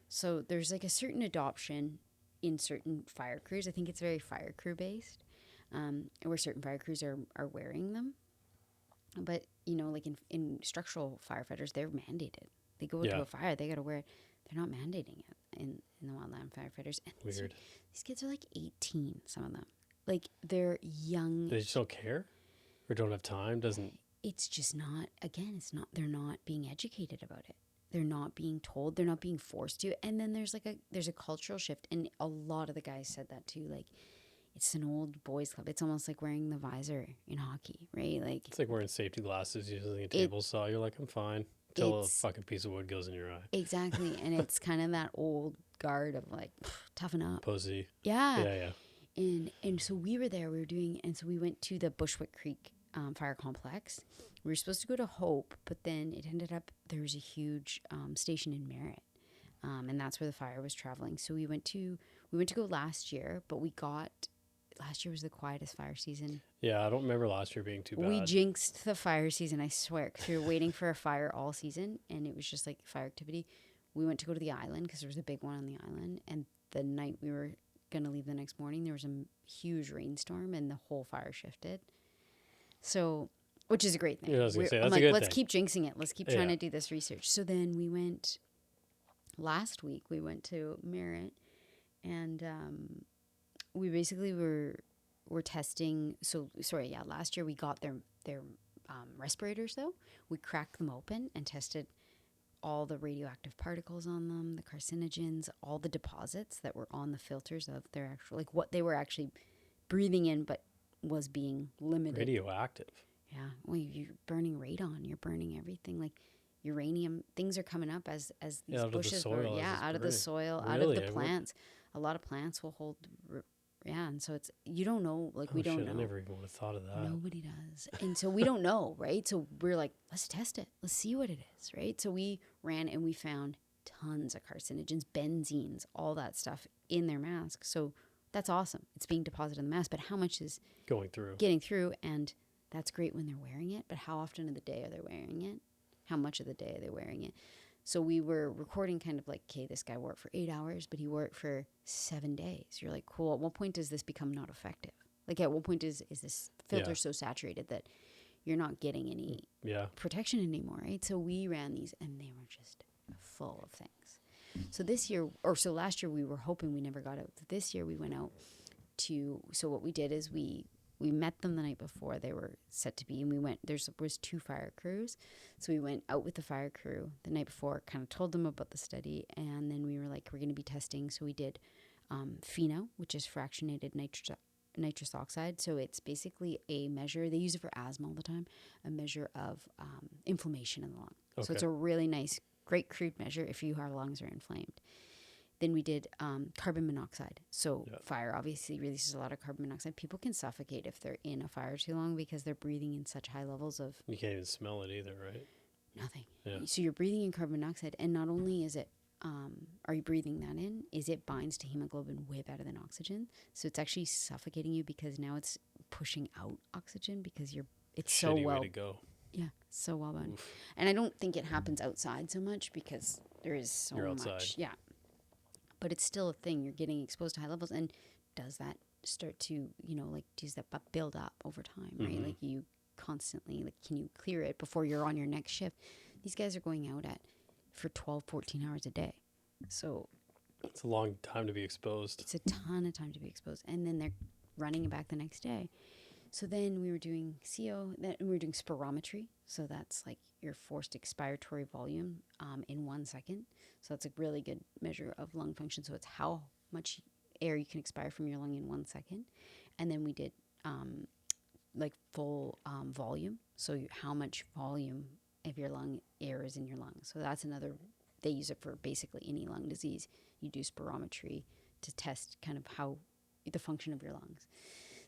So there's like a certain adoption in certain fire crews. I think it's very fire crew based, where certain fire crews are wearing them. But, you know, like in structural firefighters, they're mandated. They go into a fire, they got to wear it. They're not mandating it in the wildland firefighters. And Weird. These kids are like 18, some of them. Like, they're young. They just don't care? Or don't have time? It's just not, again, they're not being educated about it. They're not being told. They're not being forced to. And then there's a cultural shift. And a lot of the guys said that too. Like, it's an old boys club. It's almost like wearing the visor in hockey, right? Like, It's like wearing safety glasses using a table saw. You're like, I'm fine. Till a fucking piece of wood goes in your eye. Exactly. And it's kind of that old guard of like, toughen up. Pussy. Yeah. Yeah. And so we were there, and so we went to the Bushwick Creek Fire Complex. We were supposed to go to Hope, but then it ended up, there was a huge station in Merritt. And that's where the fire was traveling. So we went to go last year, but last year was the quietest fire season. Yeah, I don't remember last year being too bad. We jinxed the fire season, I swear, because we were waiting for a fire all season, and it was just like fire activity. We went to go to the island because there was a big one on the island, and the night we were going to leave the next morning, there was a huge rainstorm, and the whole fire shifted. So, which is a great thing. Yeah, I was going to say, that's I'm a like, good let's thing. keep jinxing it. Let's keep trying to do this research. So then we went, last week, we went to Merritt, and we basically were testing. Last year we got their respirators, though. We cracked them open and tested all the radioactive particles on them, the carcinogens, all the deposits that were on the filters of their actual, like what they were actually breathing in, but was being limited. Radioactive. Yeah. Well, you're burning radon. You're burning everything. Like uranium, things are coming up as these bushes burn. Yeah, out of the soil, out of the plants. A lot of plants will hold. Yeah, and so it's, you don't know, like we don't know. I never even would have thought of that. Nobody does. And so we don't know, right? So we're like, let's test it. Let's see what it is, right? So we ran and we found tons of carcinogens, benzenes, all that stuff in their mask. So that's awesome. It's being deposited in the mask, but how much is getting through? And that's great when they're wearing it, but how often of the day are they wearing it? How much of the day are they wearing it? So we were recording kind of like, okay, this guy wore it for 8 hours, but he wore it for 7 days. You're like, cool. At what point does this become not effective? Like at what point is this filter so saturated that you're not getting any protection anymore, right? So we ran these and they were just full of things. So last year we were hoping we never got out. This year we went out so what we did is we met them the night before they were set to be, and we went, there was 2 fire crews. So we went out with the fire crew the night before, kind of told them about the study, and then we were like, we're going to be testing. So we did FeNO, which is fractionated nitrous oxide. So it's basically a measure, they use it for asthma all the time, a measure of inflammation in the lung. Okay. So it's a really nice, great crude measure if your lungs are inflamed. Then we did carbon monoxide. So fire obviously releases a lot of carbon monoxide. People can suffocate if they're in a fire too long because they're breathing in such high levels of... You can't even smell it either, right? Nothing. Yeah. So you're breathing in carbon monoxide, and not only is it, are you breathing that in, is it binds to hemoglobin way better than oxygen. So it's actually suffocating you because now it's pushing out oxygen because it's so well... way to go. Yeah, so well done. And I don't think it happens outside so much because there is so much. Yeah. But it's still a thing. You're getting exposed to high levels. And does that start to, does that build up over time, right? Mm-hmm. Like you constantly, can you clear it before you're on your next shift? These guys are going out for 12, 14 hours a day. So it's a long time to be exposed. It's a ton of time to be exposed. And then they're running it back the next day. So then we were doing CO, then we were doing spirometry. So that's like your forced expiratory volume in 1 second. So that's a really good measure of lung function. So it's how much air you can expire from your lung in 1 second. And then we did full volume. So how much volume of your lung air is in your lungs. So that's they use it for basically any lung disease. You do spirometry to test kind of how the function of your lungs.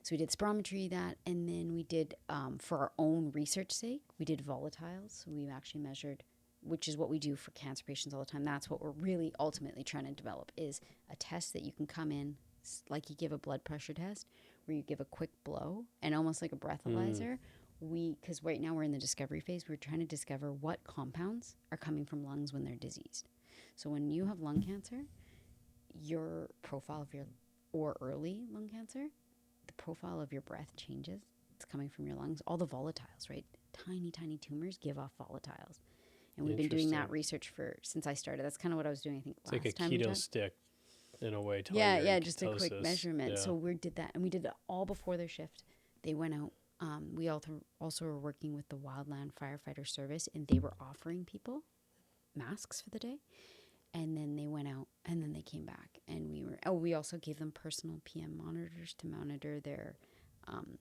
So we did spirometry, and then we did, for our own research sake, we did volatiles. So we've actually measured, which is what we do for cancer patients all the time. That's what we're really ultimately trying to develop, is a test that you can come in, like you give a blood pressure test, where you give a quick blow, and almost like a breathalyzer. Because right now we're in the discovery phase, we're trying to discover what compounds are coming from lungs when they're diseased. So when you have lung cancer, your profile or early lung cancer, the profile of your breath changes. It's coming from your lungs. All the volatiles, right? Tiny, tiny tumors give off volatiles. And we've been doing that research since I started. That's kind of what I was doing, I think, it's last time. It's like a keto stick in a way. Yeah, just a quick measurement. Yeah. So we did that, and we did it all before their shift. They went out. We also were working with the Wildland Firefighter Service, and they were offering people masks for the day. And then they went out, and then they came back, and we also gave them personal PM monitors to monitor their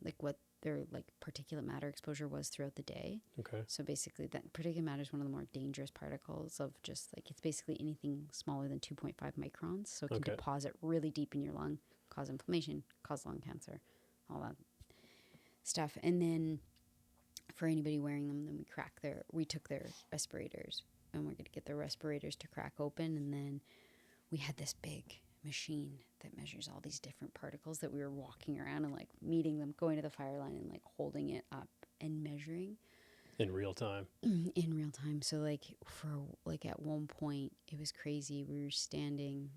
like what their like particulate matter exposure was throughout the day. Okay. So basically that particulate matter is one of the more dangerous particles of just like, it's basically anything smaller than 2.5 microns. So it can deposit really deep in your lung, cause inflammation, cause lung cancer, all that stuff. And then for anybody wearing them, then we took their respirators, and we're going to get their respirators to crack open. And then we had this big machine that measures all these different particles that we were walking around and like meeting them, going to the fire line and like holding it up and measuring in real time. So like for like at one point it was crazy. We were standing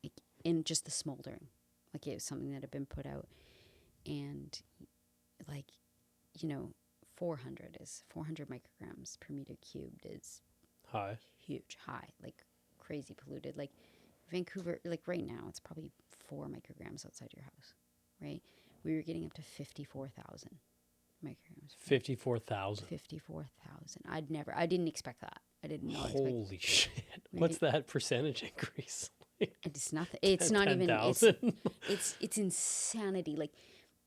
like in just the smoldering, like it was something that had been put out, and like, 400 micrograms per meter cubed is High. huge, high, like crazy polluted. Like Vancouver, like right now, it's probably 4 micrograms outside your house, right? We were getting up to 54,000 micrograms. 54,000. 54,000. I didn't expect that. I did not expect. Holy shit! What's that percentage increase? It's nothing. It's not even. It's insanity. Like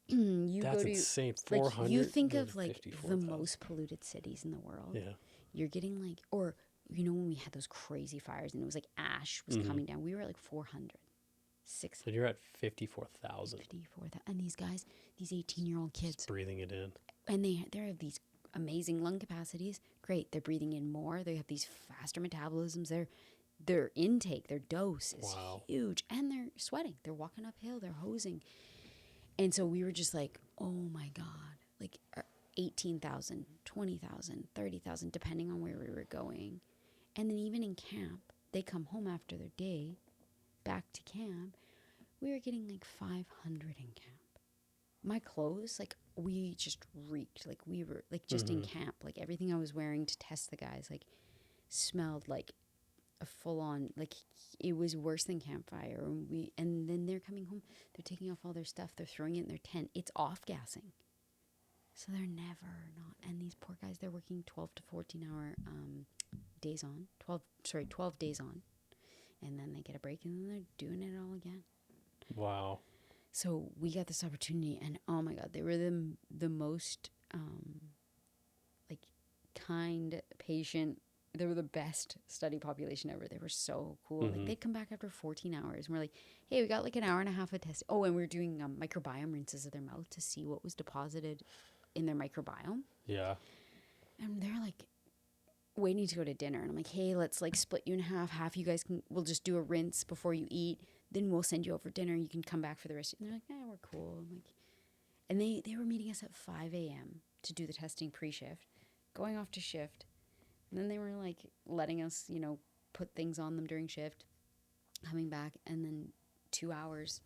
That's insane. 400. Like you think of like the most polluted cities in the world. Yeah. You're getting like, or when we had those crazy fires and it was like ash was coming down, we were at like 400, 600. So you're at 54,000. 54,000. And these guys, these 18-year-old kids, just breathing it in, and they have these amazing lung capacities. Great, they're breathing in more. They have these faster metabolisms. Their intake, their dose is huge, and they're sweating. They're walking uphill. They're hosing. And so we were just like, oh my God, like 18,000, 20,000, 30,000, depending on where we were going. And then even in camp, they come home after their day, back to camp. We were getting like 500 in camp. My clothes, like we just reeked. Like we were like just in camp, like everything I was wearing to test the guys, like smelled like a full on, like it was worse than campfire. And then they're coming home, they're taking off all their stuff, they're throwing it in their tent. It's off gassing. So they're never not. And these poor guys, they're working 12 to 14 hour days on, 12 days on. And then they get a break and then they're doing it all again. Wow. So we got this opportunity, and oh my God, they were the most like kind, patient. They were the best study population ever. They were so cool. Like they'd come back after 14 hours and we're like, hey, we got like an hour and a half of test. Oh, and we were doing microbiome rinses of their mouth to see what was deposited in their microbiome. Yeah. And they're like waiting to go to dinner. And I'm like, hey, let's like split you in half. Half you guys we'll just do a rinse before you eat. Then we'll send you over dinner. You can come back for the rest. And they're like, yeah, we're cool. I'm like, and they were meeting us at 5 a.m. to do the testing pre-shift, going off to shift. And then they were like letting us, put things on them during shift, coming back, and then 2 hours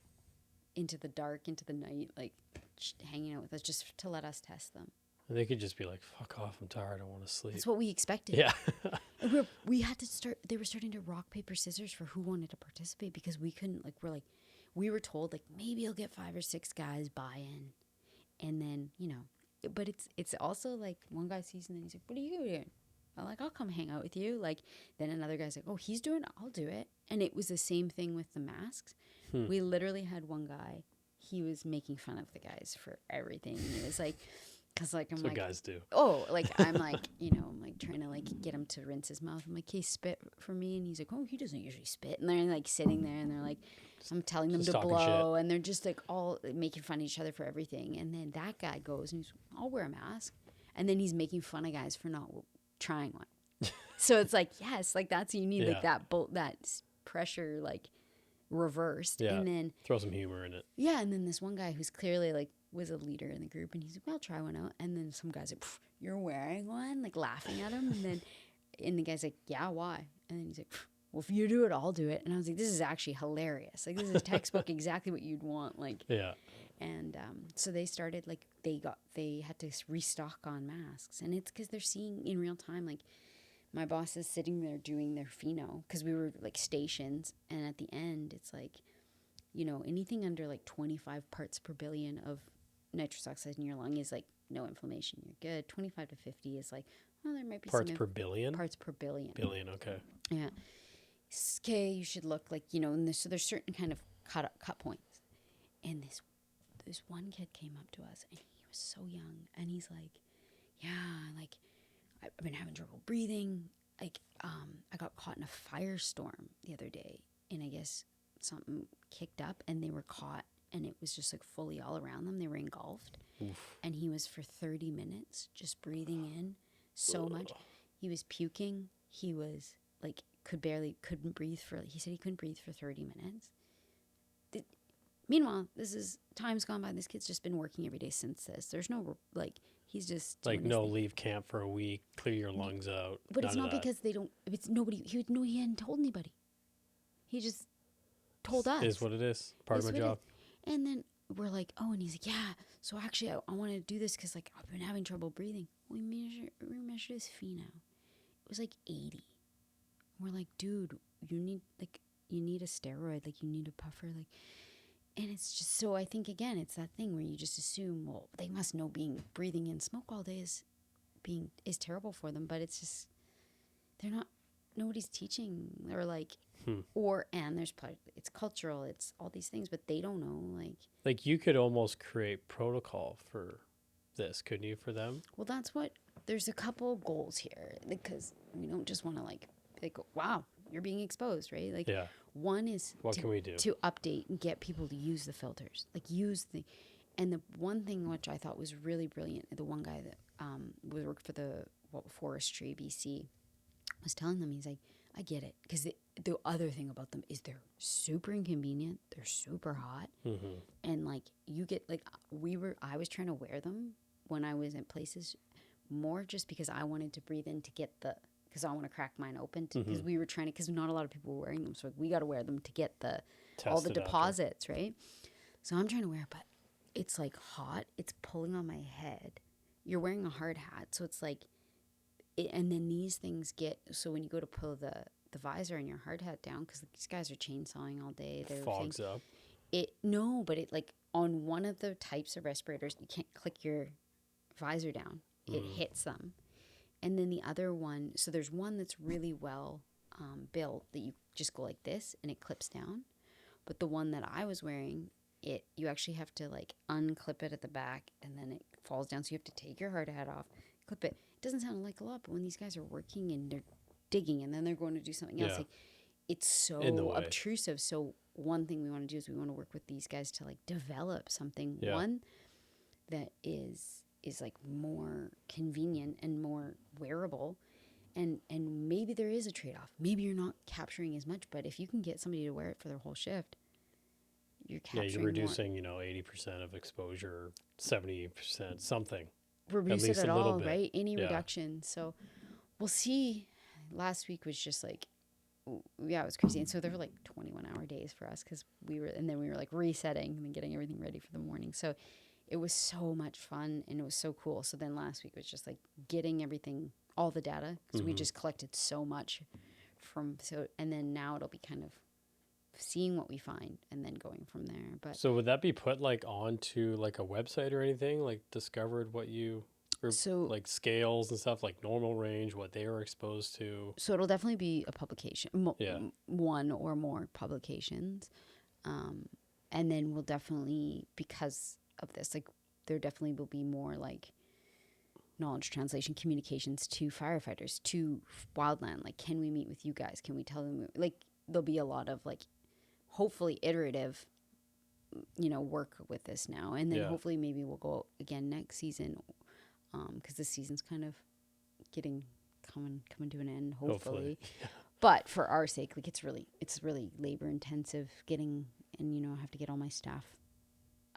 into the dark, into the night, like hanging out with us just to let us test them. And they could just be like, fuck off, I'm tired, I want to sleep. That's what we expected. Yeah. And we had to start, they were starting to rock, paper, scissors for who wanted to participate because we couldn't, like, we were told, like, maybe you'll get 5 or 6 guys buy in. And then, but it's also like one guy sees and then he's like, what are you doing? I'm like, I'll come hang out with you. Like, then another guy's like, oh, he's doing it, I'll do it. And it was the same thing with the masks. We literally had one guy, he was making fun of the guys for everything. He was like, because like, I'm That's like, what guys do. Oh, like, I'm like, I'm like trying to like get him to rinse his mouth. I'm like, hey, spit for me. And he's like, oh, he doesn't usually spit. And they're like sitting there and they're like, I'm telling them to blow. And they're just like all making fun of each other for everything. And then that guy goes and he's, I'll wear a mask. And then he's making fun of guys for not trying one. So it's like, yes, like that's, you need like that pressure, like reversed. Yeah. And then throw some humor in it. Yeah. And then this one guy who's clearly like was a leader in the group and he's like, well, I'll try one out. And then some guy's like, you're wearing one, like laughing at him. And the guy's like, yeah, why? And then he's like, well, if you do it, I'll do it. And I was like, this is actually hilarious. Like, this is textbook exactly what you'd want. Like, yeah. And so they started, like, they had to restock on masks. And it's because they're seeing in real time, like, my boss is sitting there doing their pheno because we were, like, stations. And at the end, it's like, anything under, like, 25 parts per billion of nitrous oxide in your lung is, like, no inflammation. You're good. 25 to 50 is, like, well, there might be parts per billion? Parts per billion. Billion, okay. Yeah. Okay, you should look like, and so there's certain kind of cut points. And this one kid came up to us, and he was so young, and he's like, yeah, like, I've been having trouble breathing. Like, I got caught in a firestorm the other day, and I guess something kicked up, and they were caught, and it was just like fully all around them. They were engulfed. Oof. And he was for 30 minutes just breathing in so much. He was puking. He was like, couldn't breathe he said he couldn't breathe for 30 minutes. Meanwhile, time's gone by. This kid's just been working every day since this. There's no, like, he's just like, no, leave camp for a week, clear your lungs out. But it's not because they don't, it's nobody, he hadn't told anybody. He just told us. Is what it is. Part of my job. And then we're like, oh, and he's like, yeah, so actually I want to do this because, like, I've been having trouble breathing. We measured his FeNO. It was like 80. We're like, dude, you need a steroid, like, you need a puffer, like, and it's just, so I think, again, it's that thing where you just assume, well, they must know breathing in smoke all day is terrible for them, but it's just, nobody's teaching, or like, and it's cultural, it's all these things, but they don't know, like you could almost create protocol for this, couldn't you, for them? Well, there's a couple goals here, because we don't just want to like, wow, you're being exposed, right? Like, yeah. One is what can we do to update and get people to use the filters, and the one thing which I thought was really brilliant, the one guy that worked for the forestry BC was telling them, he's like, I get it, because the other thing about them is they're super inconvenient, they're super hot, and like you get like I was trying to wear them when I was in places more just because I wanted to breathe in to get because I want to crack mine open because we were trying to, because not a lot of people were wearing them, so we got to wear them to get all the deposits, right? So I'm trying to wear, but it's like hot, it's pulling on my head. You're wearing a hard hat, so it's like, and then these things so when you go to pull the visor and your hard hat down, because these guys are chainsawing all day, fogs up. But it like on one of the types of respirators, you can't click your visor down; it hits them. And then the other one, so there's one that's really well built that you just go like this and it clips down. But the one that I was wearing, you actually have to like unclip it at the back and then it falls down. So you have to take your hard hat off, clip it. It doesn't sound like a lot, but when these guys are working and they're digging and then they're going to do something else, like, it's so obtrusive. So one thing we want to do is we want to work with these guys to like develop something, one that is like more convenient and more wearable, and maybe there is a trade-off. Maybe you're not capturing as much, but if you can get somebody to wear it for their whole shift, you're capturing you're reducing more. 80% of exposure, 70%, something. Reduce it at all, right? Any reduction. So we'll see. Last week was just like, it was crazy. And so there were like 21-hour days for us because we were like resetting and then getting everything ready for the morning. So it was so much fun and it was so cool. So then last week was just like getting everything, all the data, because we just collected so much and then now it'll be kind of seeing what we find and then going from there. But so would that be put like onto like a website or anything, like discovered what you, or so like scales and stuff, like normal range, what they were exposed to? So it'll definitely be a publication, one or more publications. And then we'll definitely, because of this, like there definitely will be more like knowledge translation communications to firefighters, to wildland. Like, can we meet with you guys? Can we tell them? Like, there'll be a lot of like, hopefully iterative, work with this now. And then hopefully maybe we'll go again next season, because this season's kind of coming to an end, hopefully. But for our sake, like it's really labor intensive getting, and I have to get all my staff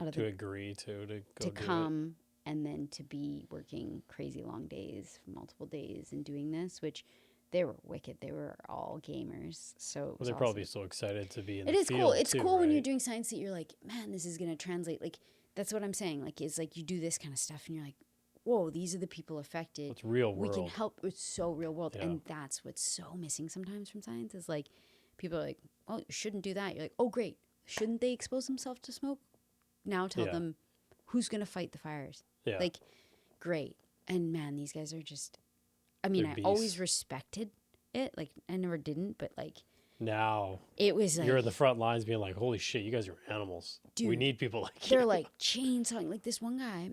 out of agree to come and then to be working crazy long days, multiple days, and doing this, which they were wicked. They were all gamers, so they're awesome. Probably so excited to be in. It the is field cool. It's too, cool right? when you're doing science that you're like, man, this is gonna translate. Like that's what I'm saying. Like it's like you do this kind of stuff and you're like, whoa, these are the people affected. It's real world. We can help. It's so real world, and that's what's so missing sometimes from science is like people are like, oh, you shouldn't do that. You're like, oh, great. Shouldn't they expose themselves to smoke? Now tell them who's gonna fight the fires. Yeah. Like, great. And man, these guys are just. I mean, I always respected it. Like, I never didn't, but like, Now It was like, you're in the front lines being like, holy shit, you guys are animals. We dude, need people like they're you. like chainsawing. Like this one guy,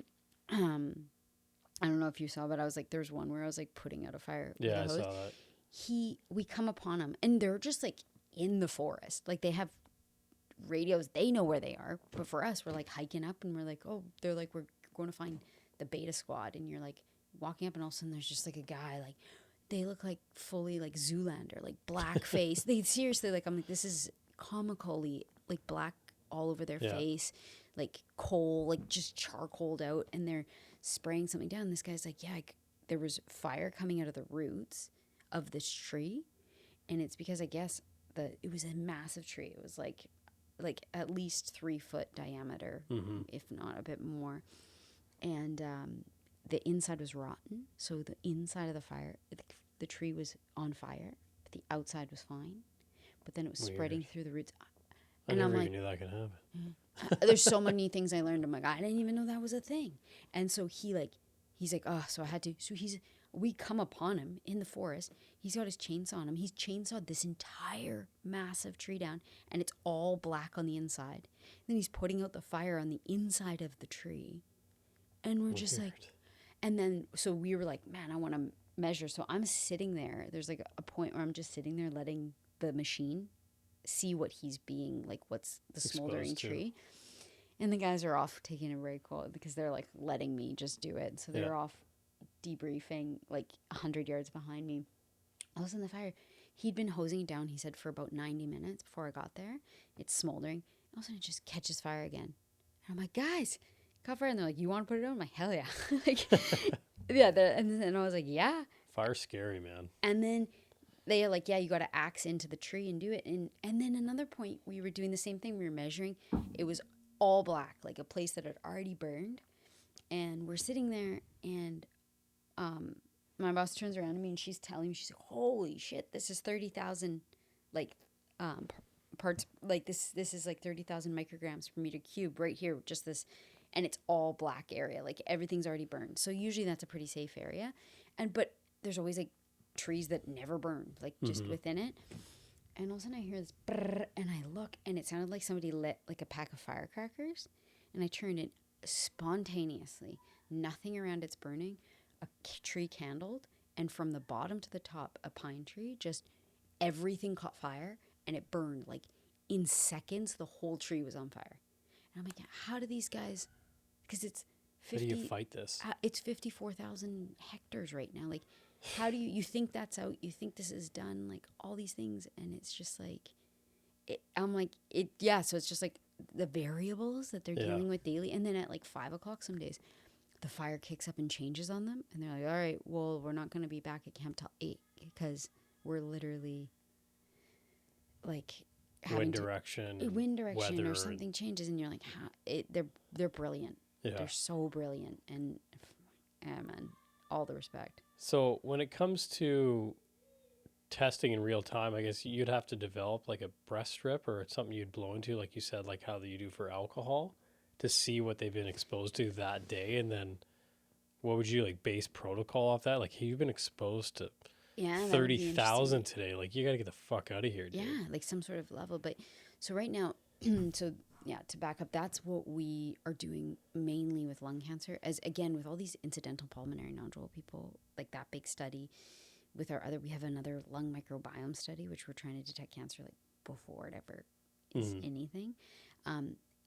I don't know if you saw, but I was like, there's one where I was like putting out a fire with Yeah, a I hose. saw that. We come upon them and they're just like in the forest. Like they have radios, they know where they are. But for us, we're like hiking up and we're like, oh, they're like, we're going to find the beta squad. And you're like walking up and all of a sudden there's just like a guy, like they look like fully like Zoolander, like black face. They seriously, like, I'm like, this is comically like black all over their face, like coal, like just charcoaled out. And they're spraying something down. This guy's like, yeah, there was fire coming out of the roots of this tree. And it's because I guess it was a massive tree. It was like at least 3 foot diameter, if not a bit more. And the inside was rotten. So the inside of the fire, the tree was on fire, but the outside was fine. But then it was spreading through the roots. I never even knew that could happen. There's so many things I learned. I'm like, I didn't even know that was a thing. And so he's like, oh, so I had to. So we come upon him in the forest. He's got his chainsaw on him. He's chainsawed this entire massive tree down, and it's all black on the inside. Then he's putting out the fire on the inside of the tree. And we're just like, and then, so we were like, man, I want to measure. So I'm sitting there. There's like a point where I'm just sitting there letting the machine see what he's being, like what's the smoldering tree. And the guys are off taking a break because they're like letting me just do it. So they're off debriefing like 100 yards behind me. I was in the fire. He'd been hosing it down, he said, for about 90 minutes before I got there. It's smoldering. All of a sudden it just catches fire again. And I'm like, guys, caught fire. And they're like, you want to put it on? I'm like, hell yeah. Like, yeah. And I was like, yeah. Fire's scary, man. And then they are like, yeah, you got to axe into the tree and do it. And then another point, we were doing the same thing. We were measuring. It was all black, like a place that had already burned. And we're sitting there, and my boss turns around to me, and she's telling me, she's like, holy shit, this is 30,000, like, parts, like this is like 30,000 micrograms per meter cube right here, just this. And it's all black area, like everything's already burned. So usually that's a pretty safe area. But there's always like trees that never burn, like just within it. And all of a sudden I hear this brrr, and I look, and it sounded like somebody lit like a pack of firecrackers. And I turned it spontaneously. Nothing around it's burning. A tree candled, and from the bottom to the top, a pine tree, just everything caught fire, and it burned. Like in seconds, the whole tree was on fire. And I'm like, how do these guys, because it's 50. How do you fight this? It's 54,000 hectares right now. Like, how do you think that's out? You think this is done? Like all these things, and it's just like, I'm like, so it's just like the variables that they're dealing with daily. And then at like 5 o'clock some days, the fire kicks up and changes on them. And they're like, all right, well, we're not going to be back at camp till 8 because we're literally like wind direction or something changes. And you're like, they're brilliant. Yeah. They're so brilliant. And yeah, man, all the respect. So when it comes to testing in real time, I guess you'd have to develop like a breath strip or something you'd blow into, like you said, like how you do for alcohol, to see what they've been exposed to that day. And then what would you like base protocol off that? Like, hey, you've been exposed to 30,000 today. Like, you got to get the fuck out of here, dude. Yeah, like some sort of level. But so right now, to back up, that's what we are doing mainly with lung cancer. As again, with all these incidental pulmonary nodule people, like that big study. We have another lung microbiome study, which we're trying to detect cancer like before it ever is anything.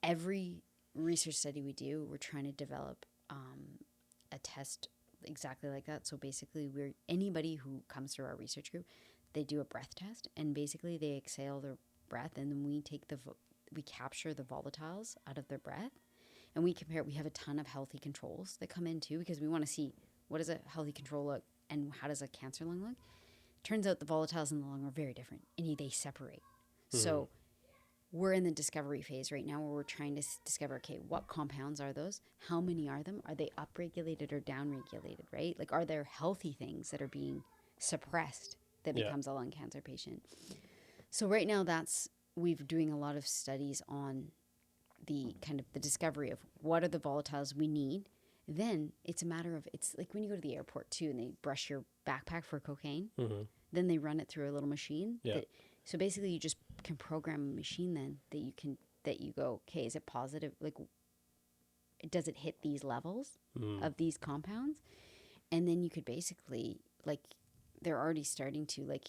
Every research study we do, we're trying to develop a test exactly like that. So basically, anybody who comes through our research group, they do a breath test, and basically they exhale their breath, and then we capture the volatiles out of their breath, and we compare. We have a ton of healthy controls that come in too, because we want to see what does a healthy control look and how does a cancer lung look. Turns out the volatiles in the lung are very different, and they separate. So we're in the discovery phase right now, where we're trying to discover, okay, what compounds are those? How many are them? Are they upregulated or downregulated, right? Like, are there healthy things that are being suppressed that becomes a lung cancer patient? So right now we're doing a lot of studies on the kind of the discovery of what are the volatiles we need. Then it's a matter of, it's like when you go to the airport too, and they brush your backpack for cocaine, then they run it through a little machine that So basically you just can program a machine then that you go, okay, is it positive? Like, does it hit these levels of these compounds? And then you could basically, like, they're already starting to, like,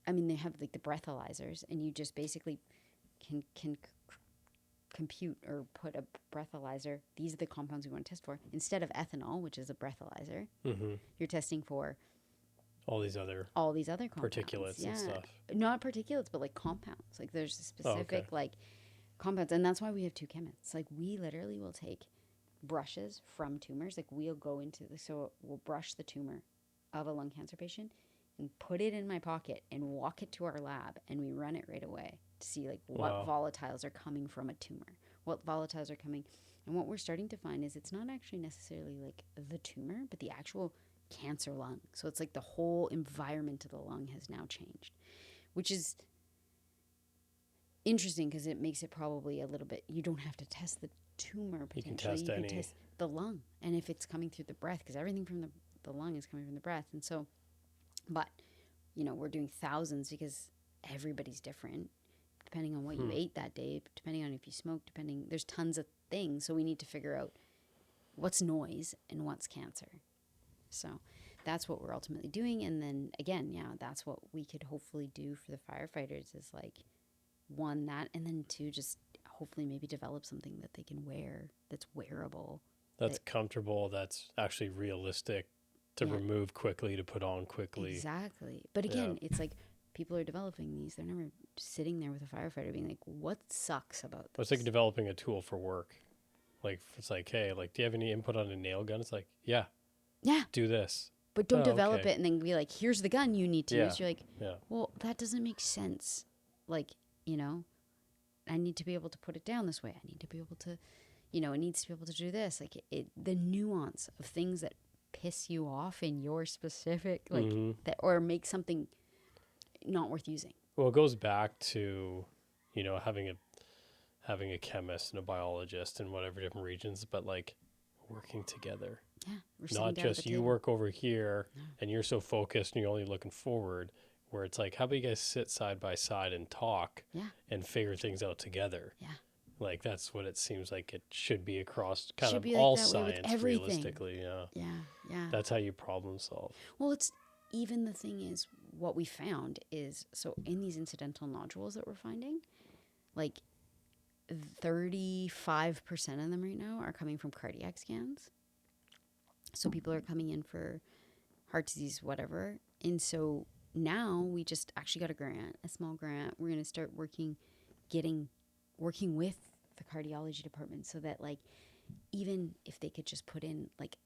I mean, they have like the breathalyzers, and you just basically can compute or put a breathalyzer. These are the compounds we want to test for. Instead of ethanol, which is a breathalyzer, you're testing for all these other compounds. Particulates and stuff. Not particulates, but like compounds. Like there's specific like compounds, and that's why we have two chemists. Like we literally will take brushes from tumors. Like we'll go into we'll brush the tumor of a lung cancer patient and put it in my pocket and walk it to our lab, and we run it right away to see like what volatiles are coming from a tumor, what volatiles are coming. And what we're starting to find is it's not actually necessarily like the tumor, but the actual cancer lung. So it's like the whole environment of the lung has now changed, which is interesting because it makes it probably a little bit, you don't have to test the tumor potentially. You can test the lung, and if it's coming through the breath, because everything from the lung is coming from the breath. And so, but, you know, we're doing thousands because everybody's different depending on what you ate that day, depending on if you smoked, there's tons of things. So we need to figure out what's noise and what's cancer. So that's what we're ultimately doing. And then again, that's what we could hopefully do for the firefighters is like, one, that, and then two, just hopefully maybe develop something that they can wear that's wearable. That's comfortable, that's actually realistic to remove quickly, to put on quickly. Exactly. But again, it's like people are developing these. They're never sitting there with a firefighter being like, what sucks about this? It's like developing a tool for work. Like, it's like, hey, like, do you have any input on a nail gun? It's like, yeah, do this. But don't develop it and then be like, here's the gun you need to use. You're like, yeah. Well, that doesn't make sense. Like, you know, I need to be able to put it down this way. I need to be able to, you know, it needs to be able to do this. Like the nuance of things that piss you off in your specific, like that, or make something not worth using. Well, it goes back to, you know, having a chemist and a biologist in whatever different regions, but like working together. Yeah. Not just you work over here and you're so focused and you're only looking forward, where it's like, how about you guys sit side by side and talk and figure things out together? Yeah. Like, that's what it seems like it should be across kind of all science, realistically. Yeah. Yeah. That's how you problem solve. Well, it's even the thing is, what we found is, so in these incidental nodules that we're finding, like 35% of them right now are coming from cardiac scans. So people are coming in for heart disease, whatever. And so now we just actually got a small grant. We're going to start working with the cardiology department so that, like, even if they could just put in like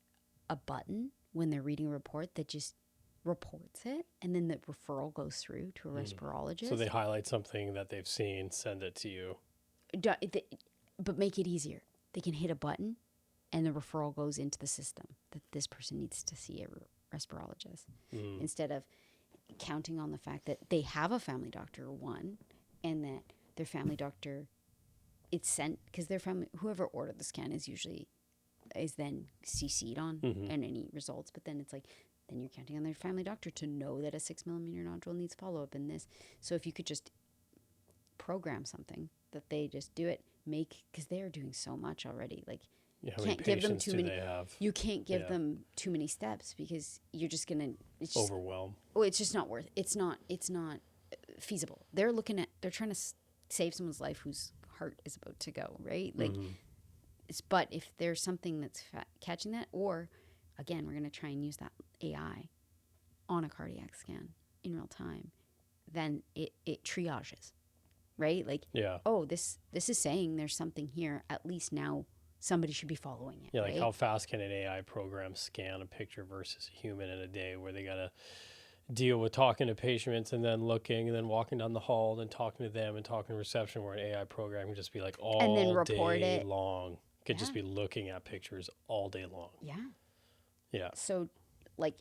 a button when they're reading a report that just reports it, and then the referral goes through to a respirologist. So they highlight something that they've seen, send it to you. But make it easier. They can hit a button and the referral goes into the system that this person needs to see a respirologist instead of counting on the fact that they have a family doctor, one, and that their family doctor, it's sent, because their family, whoever ordered the scan is then CC'd on and any results. But then it's like, then you're counting on their family doctor to know that a 6mm nodule needs follow-up in this. So if you could just program something that they just do it, because they're doing so much already. Like, how many patients do they have? You can't give them too many steps because you're just gonna overwhelm. Oh, it's just not worth. It's not feasible. They're trying to save someone's life whose heart is about to go, right? Like, but if there's something that's catching that, or again, we're gonna try and use that AI on a cardiac scan in real time, then it triages, right? Like, oh, this is saying there's something here. At least now somebody should be following it. Yeah, like right? how fast can an AI program scan a picture versus a human in a day, where they gotta deal with talking to patients and then looking and then walking down the hall and then talking to them and talking to reception, where an AI program can just be like all and then report day it. long. Could just be looking at pictures all day long. Yeah. Yeah. So, like,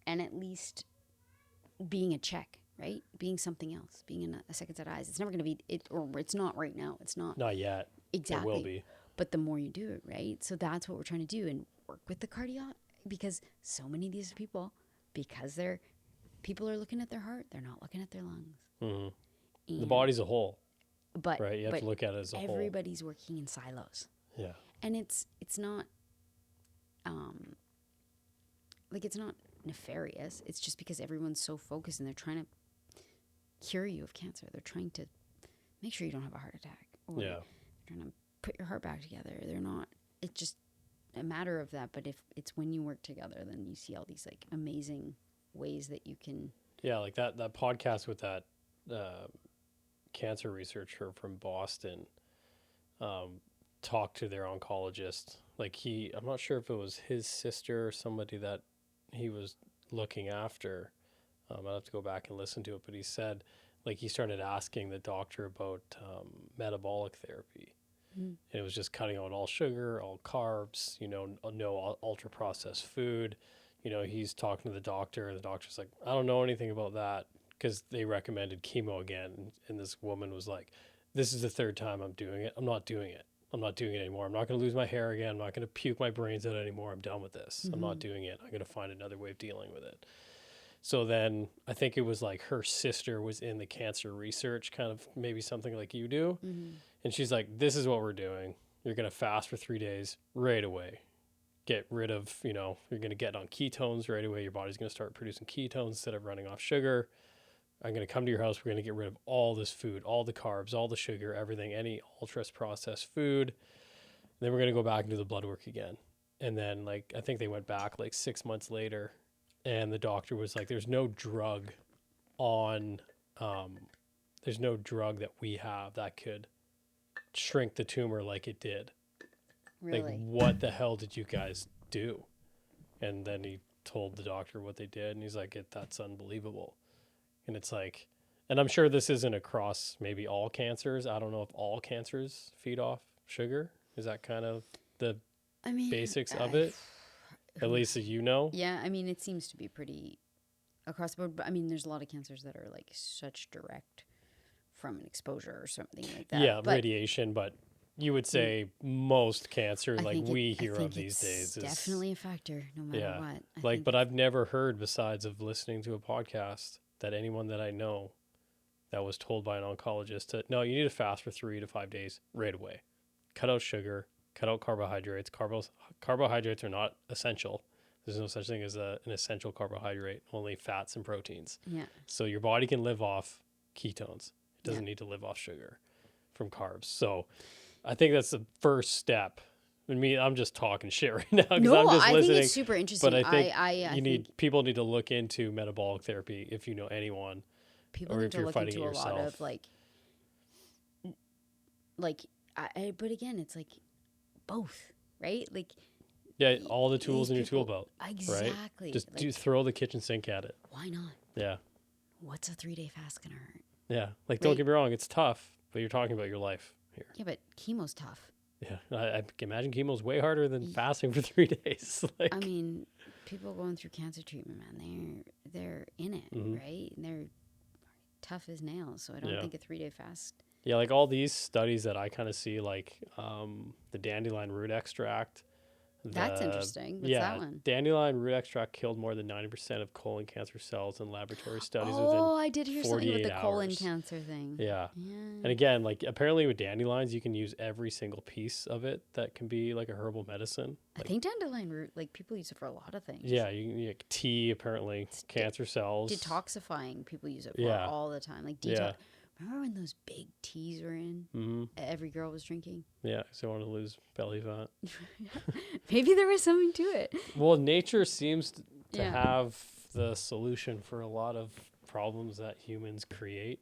and at least being a check, right? Being something else, being a second set of eyes. It's never going to be it, or it's not right now. It's not. Not yet. Exactly. It will be. But the more you do it, right? So that's what we're trying to do, and work with the cardio, because so many of these people, because people are looking at their heart, they're not looking at their lungs. The body's a whole, but right? You have to look at it as a whole. Everybody's working in silos. Yeah. And it's not it's not nefarious. It's just because everyone's so focused and they're trying to cure you of cancer. They're trying to make sure you don't have a heart attack. Or Yeah. trying to put your heart back together. They're not. It's just a matter of that. But if it's when you work together, then you see all these like amazing ways that you can. Yeah, like that podcast with that cancer researcher from Boston talked to their oncologist. Like I'm not sure if it was his sister or somebody that he was looking after. I'll have to go back and listen to it. But he said, like, he started asking the doctor about metabolic therapy. And it was just cutting out all sugar, all carbs, no ultra processed food. He's talking to the doctor, and the doctor's like, I don't know anything about that, because they recommended chemo again. And this woman was like, this is the third time I'm doing it. I'm not doing it. I'm not doing it anymore. I'm not going to lose my hair again. I'm not going to puke my brains out anymore. I'm done with this. I'm not doing it. I'm going to find another way of dealing with it. So then I think it was like her sister was in the cancer research, kind of maybe something like you do. And she's like, this is what we're doing. You're going to fast for 3 days right away. Get rid of, you're going to get on ketones right away. Your body's going to start producing ketones instead of running off sugar. I'm going to come to your house. We're going to get rid of all this food, all the carbs, all the sugar, everything, any ultra processed food. And then we're going to go back and do the blood work again. And then I think they went back 6 months later, and the doctor was like, there's no drug there's no drug that we have that could shrink the tumor like it did. Really? Like, what the hell did you guys do? And then he told the doctor what they did, and he's like, that's unbelievable. And it's like, and I'm sure this isn't across maybe all cancers. I don't know if all cancers feed off sugar. Is that kind of the basics of it? At least that you know? Yeah, it seems to be pretty across the board. But there's a lot of cancers that are such direct from an exposure or something like that. Yeah, radiation, but you would say most cancer we hear of these days is definitely a factor, no matter what. But I've never heard, besides of listening to a podcast, that anyone that I know that was told by an oncologist that, no, you need to fast for 3 to 5 days right away. Cut out sugar, cut out carbohydrates. Carbohydrates are not essential. There's no such thing as an essential carbohydrate, only fats and proteins. Yeah. So your body can live off ketones. It doesn't need to live off sugar from carbs. So I think that's the first step. I'm just talking shit right now because I'm just listening. I think it's super interesting. But I think people need to look into metabolic therapy if you know anyone. People need to look into a lot of but again, it's both, right? All the tools in your tool belt. Exactly. Right? Just throw the kitchen sink at it. Why not? Yeah. What's a 3-day fast gonna hurt? Yeah. Don't get me wrong, it's tough, but you're talking about your life here. Yeah, but chemo's tough. Yeah. I can imagine chemo's way harder than fasting for 3 days. People going through cancer treatment, man, they're in it, right? And they're tough as nails. So I don't think a 3-day fast. Yeah, all these studies that I kind of see, the dandelion root extract. That's interesting. What's that one? Dandelion root extract killed more than 90% of colon cancer cells in laboratory studies within 48 I did hear something with the colon cancer thing. Yeah. And again, apparently with dandelions, you can use every single piece of it that can be a herbal medicine. I think dandelion root, people use it for a lot of things. Yeah, tea, apparently, it's cancer cells. Detoxifying, people use it for all the time. Remember when those big teas were in? Mm-hmm. Every girl was drinking? Yeah, because they wanted to lose belly fat. Maybe there was something to it. Well, nature seems to have the solution for a lot of problems that humans create,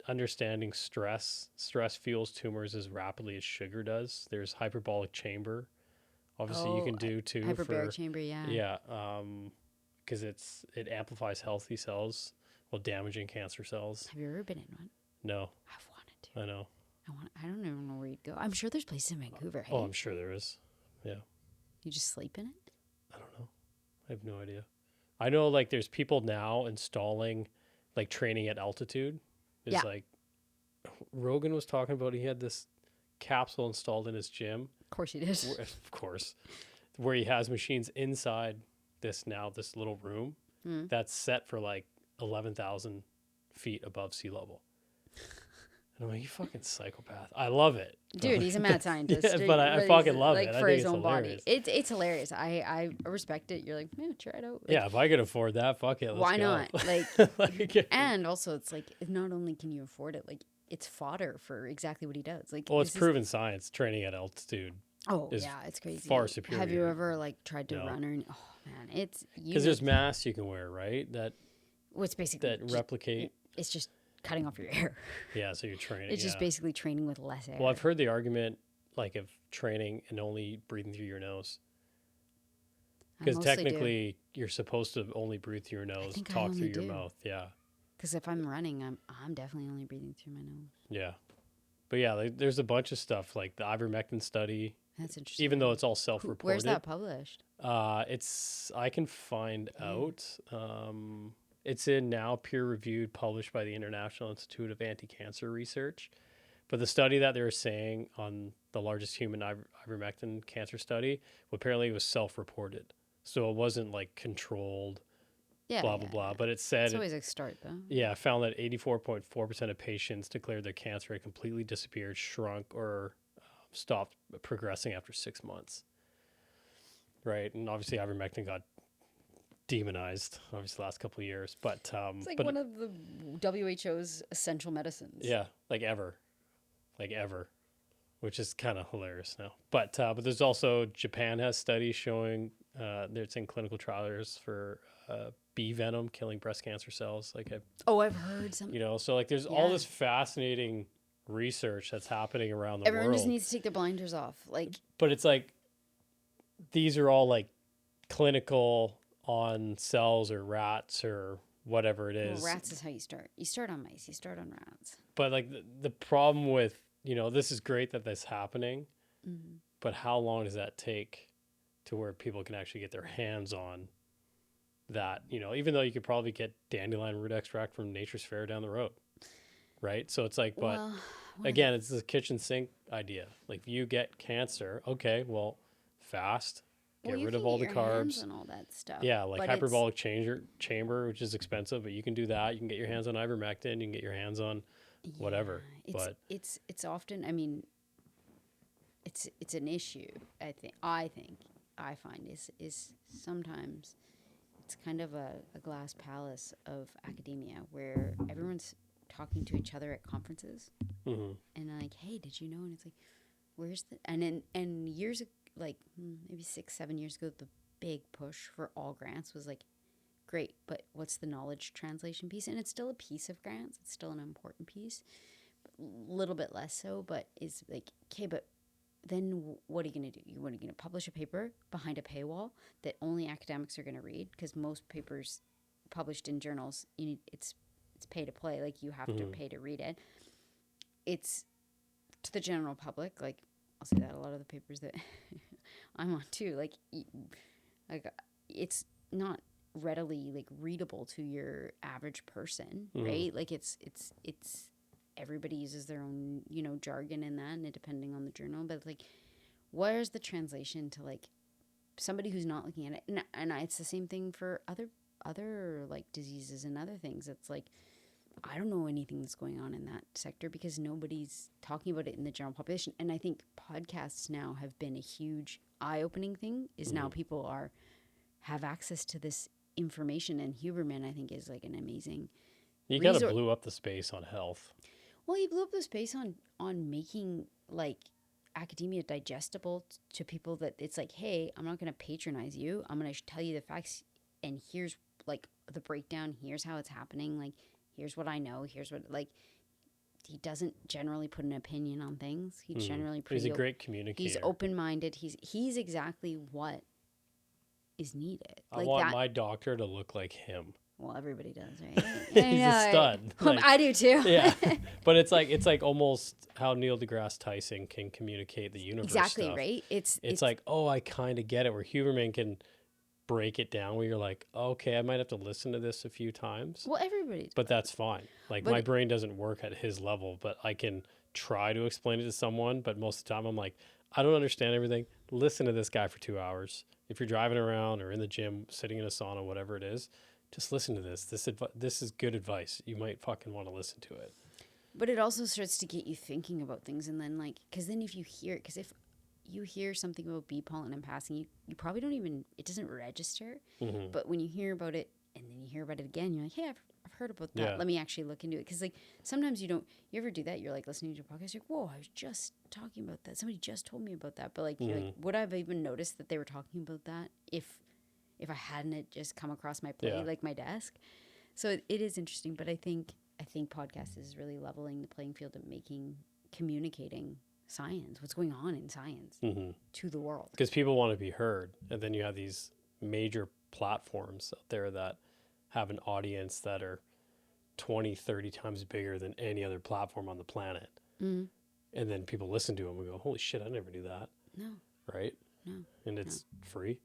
understanding stress. Stress fuels tumors as rapidly as sugar does. There's hyperbolic chamber. Obviously, you can do too. Hyperbaric chamber, yeah. Yeah, because it amplifies healthy cells while damaging cancer cells. Have you ever been in one? No. I've wanted to. I know. I don't even know where you'd go. I'm sure there's places in Vancouver. Hey? Oh, I'm sure there is. Yeah. You just sleep in it? I don't know. I have no idea. I know there's people now installing training at altitude. It's Rogan was talking about, he had this capsule installed in his gym. Of course he did. Of course. Where he has machines inside this little room that's set for 11,000 feet above sea level. And I'm like, you fucking psychopath. I love it. Dude, he's a mad scientist. Yeah, but I fucking love like, it. I for think his it's own hilarious. body. It's hilarious. I respect it. You're like, man, try it out. Like, Yeah, if I could afford that, fuck it. Let's why go. not? Like, Like, and also it's like, not only can you afford it, like, it's fodder for exactly what he does. Like, well, it's this is- proven science. Training at altitude Oh is yeah, it's crazy. far superior. Have you ever like tried to No. run or? Oh man, it's because there's masks you can wear, right? That what's basically that replicate. It's just cutting off your air. Yeah, so you're training. It's just basically training with less air. Well, I've heard the argument like of training and only breathing through your nose. I Because mostly technically, you're supposed to only breathe through your nose, think I talk only through your do. mouth. Yeah, because if I'm running, I'm definitely only breathing through my nose. yeah. But yeah, like, there's a bunch of stuff like the ivermectin study. That's interesting. Even though it's all self-reported. Where's that published? It's I can find out. It's in now peer-reviewed, published by the International Institute of Anti-Cancer Research. But the study that they were saying on the largest human ivermectin cancer study, apparently it was self-reported. So it wasn't like controlled, Yeah. blah, blah, blah. But it said, It's always a start though. yeah, found that 84.4% of patients declared their cancer had completely disappeared, shrunk, or stopped progressing after 6 months. Right. And obviously ivermectin got demonized, obviously, the last couple of years. But It's like one of the WHO's essential medicines. yeah, like ever, which is kind of hilarious now. But there's also Japan has studies showing it's in clinical trials for bee venom killing breast cancer cells. Like, I've heard some. you know, so like there's all this fascinating research that's happening around the Everyone world. just needs to take their blinders off. Like, But it's like these are all like clinical on cells or rats or whatever it is. well, rats is how you start. You start on mice. You start on rats. But like the problem with, you know, this is great that that's happening, but how long does that take to where people can actually get their hands on that? You know, even though you could probably get dandelion root extract from Nature's Fair down the road, right? So it's like, but Well, again, it's the kitchen sink idea. Like, if you get cancer, okay, well, fast, get you rid can of all get the your hands carbs. and all that stuff. Yeah, like but hyperbolic chamber, which is expensive, but you can do that. You can get your hands on ivermectin. You can get your hands on whatever. But it's often. I mean, it's an issue. I find is sometimes it's kind of a glass palace of academia where everyone's talking to each other at conferences and like, hey, did you know? And it's like, where's the and years like maybe 6-7 years ago, the big push for all grants was like, great, but what's the knowledge translation piece? And it's still a piece of grants. It's still an important piece, a little bit less so, but is like, okay, but then what are you going to do? What are you going to publish a paper behind a paywall that only academics are going to read? Because most papers published in journals, it's pay to play. Like, you have to pay to read it. It's to the general public. Like, I'll say that a lot of the papers that I'm on too, like it's not readily like readable to your average person, right? Like, it's everybody uses their own, you know, jargon in that, and depending on the journal. But like, where's the translation to like somebody who's not looking at it? And it's the same thing for other like diseases and other things. It's like, I don't know anything that's going on in that sector because nobody's talking about it in the general population. And I think podcasts now have been a huge eye-opening thing. Is now people have access to this information, and Huberman, I think, is like an amazing. you kind of blew up the space on health. Well, he blew up the space on making like academia digestible to people, that it's like, hey, I'm not going to patronize you. I'm going to tell you the facts, and here's like the breakdown. Here's how it's happening. Like, here's what I know. Here's what, like, he doesn't generally put an opinion on things. He generally he's a great communicator. He's open-minded. He's exactly what is needed. I want my doctor to look like him. Well, everybody does, right? He's a stud. Like, I do too. Yeah, but it's like almost how Neil deGrasse Tyson can communicate the universe. Exactly, stuff. right? It's like, oh, I kind of get it. Where Huberman can break it down, where you're like, okay, I might have to listen to this a few times. Well, everybody's. But that's fine. Like, my brain doesn't work at his level, but I can try to explain it to someone. But most of the time, I'm like, I don't understand everything. Listen to this guy for 2 hours. If you're driving around or in the gym, sitting in a sauna, whatever it is, just listen to this. This is good advice. You might fucking want to listen to it. But it also starts to get you thinking about things, and then like, because then if you hear, because if you hear something about bee pollen in passing, you probably don't even, it doesn't register. Mm-hmm. But when you hear about it and then you hear about it again, you're like, hey, I've heard about that. Yeah. Let me actually look into it. Because like sometimes you ever do that? You're like listening to a podcast, you're like, whoa, I was just talking about that. Somebody just told me about that. But like, you're like, would I have even noticed that they were talking about that if I hadn't it just come across my plate, like my desk? So it is interesting. But I think podcast is really leveling the playing field and communicating science, what's going on in science to the world. Because people want to be heard. And then you have these major platforms out there that have an audience that are 20, 30 times bigger than any other platform on the planet. And then people listen to them and go, holy shit, I never knew that. No. Right? No. And it's free.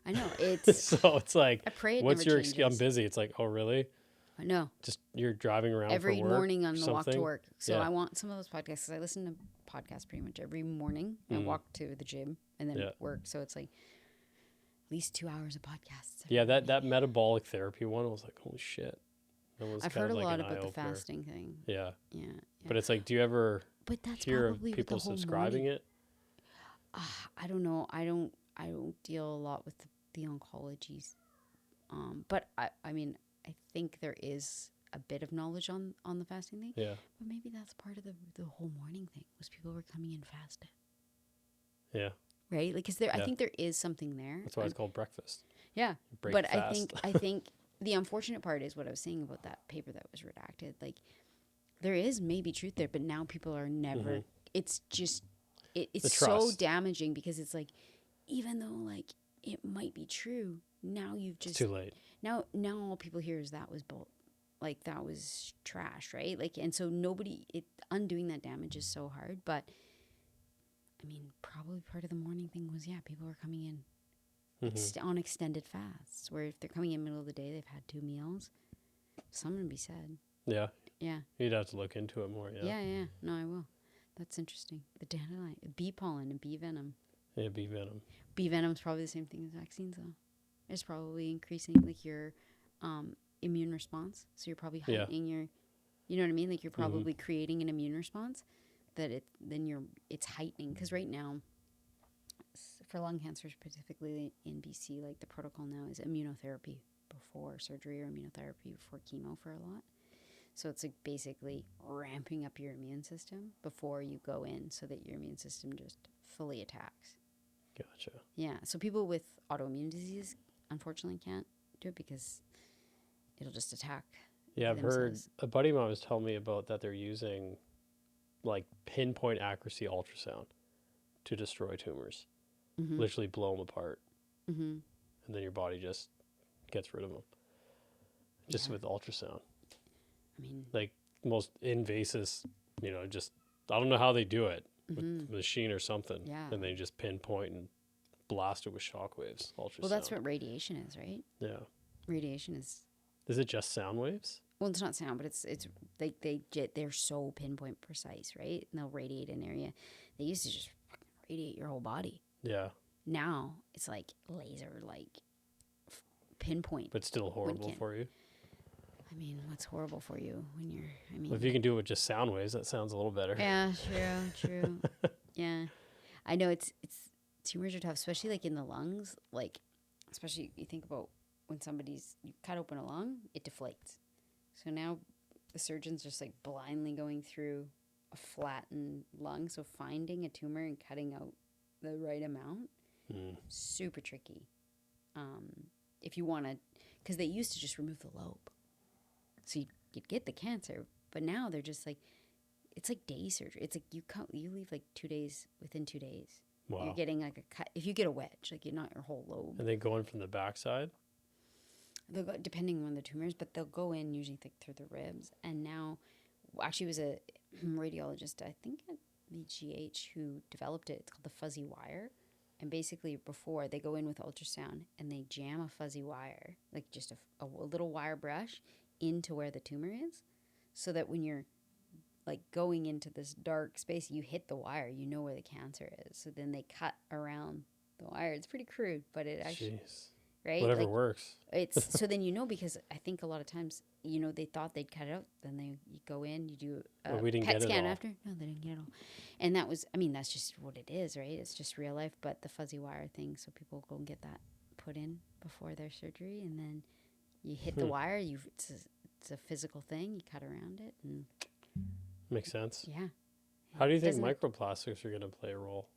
I know. It's so it's like, I pray it what's never your changes. I'm busy. It's like, oh, really? I know. Just you're driving around every for work morning on the walk to something? work. So Yeah. I want some of those podcasts, because I listen to podcasts pretty much every morning. I walk to the gym and then work. So it's like at least 2 hours of podcasts. Yeah, that metabolic therapy one was like, holy shit. I've heard a lot about the fasting thing. Yeah. Yeah. But it's like, do you ever But that's hear of probably people with the whole subscribing morning. it? I don't know. I don't deal a lot with the oncologies. But I mean, I think there is a bit of knowledge on the fasting thing. Yeah. But maybe that's part of the whole morning thing, was people were coming in fasted. Yeah. Right? Like, I think there is something there. That's why it's called breakfast. Yeah. Break But fast. I think the unfortunate part is what I was saying about that paper that was redacted. Like, there is maybe truth there, but now people are never, it's just, it's so damaging, because it's like, even though like it might be true, now you've just, it's too late. Now all people hear is that was like that was trash, right? Like, and so undoing that damage is so hard. But I mean, probably part of the morning thing was, people are coming in on extended fasts, where if they're coming in middle of the day, they've had 2 meals. Something to be said. Yeah. Yeah. You'd have to look into it more. Yeah. Yeah. No, I will. That's interesting. The dandelion, bee pollen and bee venom. Yeah, bee venom. Bee venom's probably the same thing as vaccines, though. It's probably increasing like your immune response. So you're probably heightening your, you know what I mean? Like, you're probably creating an immune response that it's heightening. Because right now, for lung cancer specifically in BC, like the protocol now is immunotherapy before surgery, or immunotherapy before chemo for a lot. So it's like basically ramping up your immune system before you go in, so that your immune system just fully attacks. Gotcha. Yeah. So people with autoimmune disease, unfortunately, can't do it, because it'll just attack. Yeah, I've heard a buddy of mine was telling me about that they're using like pinpoint accuracy ultrasound to destroy tumors. Literally blow them apart. And then your body just gets rid of them. Just with ultrasound. I mean, like most invasive, just, I don't know how they do it with a machine or something. Yeah. And they just pinpoint and blast it with shockwaves, ultrasound. well, that's what radiation is, right? Yeah. Radiation is. Is it just sound waves? Well, it's not sound, but it's like they're so pinpoint precise, right? And they'll radiate an area. They used to just fucking radiate your whole body. Yeah. Now it's like laser, like pinpoint. But still horrible for you. I mean, what's horrible for you when you're? Well, if you can do it with just sound waves, that sounds a little better. Yeah, true. Yeah, I know it's tumors are tough, especially like in the lungs. Like, especially you think about when you cut open a lung, it deflates. So now the surgeon's just like blindly going through a flattened lung. So finding a tumor and cutting out the right amount, super tricky. If you want to, because they used to just remove the lobe, so you'd get the cancer. But now they're just like, it's like day surgery. It's like you leave like 2 days, within 2 days. Wow. You're getting like a cut. If you get a wedge, like you're not your whole lobe. And they go in from the backside? They'll go, depending on the tumors, but they'll go in usually through the ribs. And now, actually, it was a radiologist, I think at BGH, who developed it. It's called the fuzzy wire. And basically, before they go in with ultrasound and they jam a fuzzy wire, like just a little wire brush, into where the tumor is, so that when you're like going into this dark space, you hit the wire, you know where the cancer is. So then they cut around the wire. It's pretty crude, but it actually. Jeez. right? Whatever Like works. it's so then because I think a lot of times they thought they'd cut it out. Then you go in, you do a Well, we didn't PET get it scan all. after. No, they didn't get it all, and that was that's just what it is, right? It's just real life. But the fuzzy wire thing, so people go and get that put in before their surgery, and then you hit the wire. It's a physical thing. You cut around it, and Makes sense. yeah. How do you think Doesn't microplastics are going to play a role?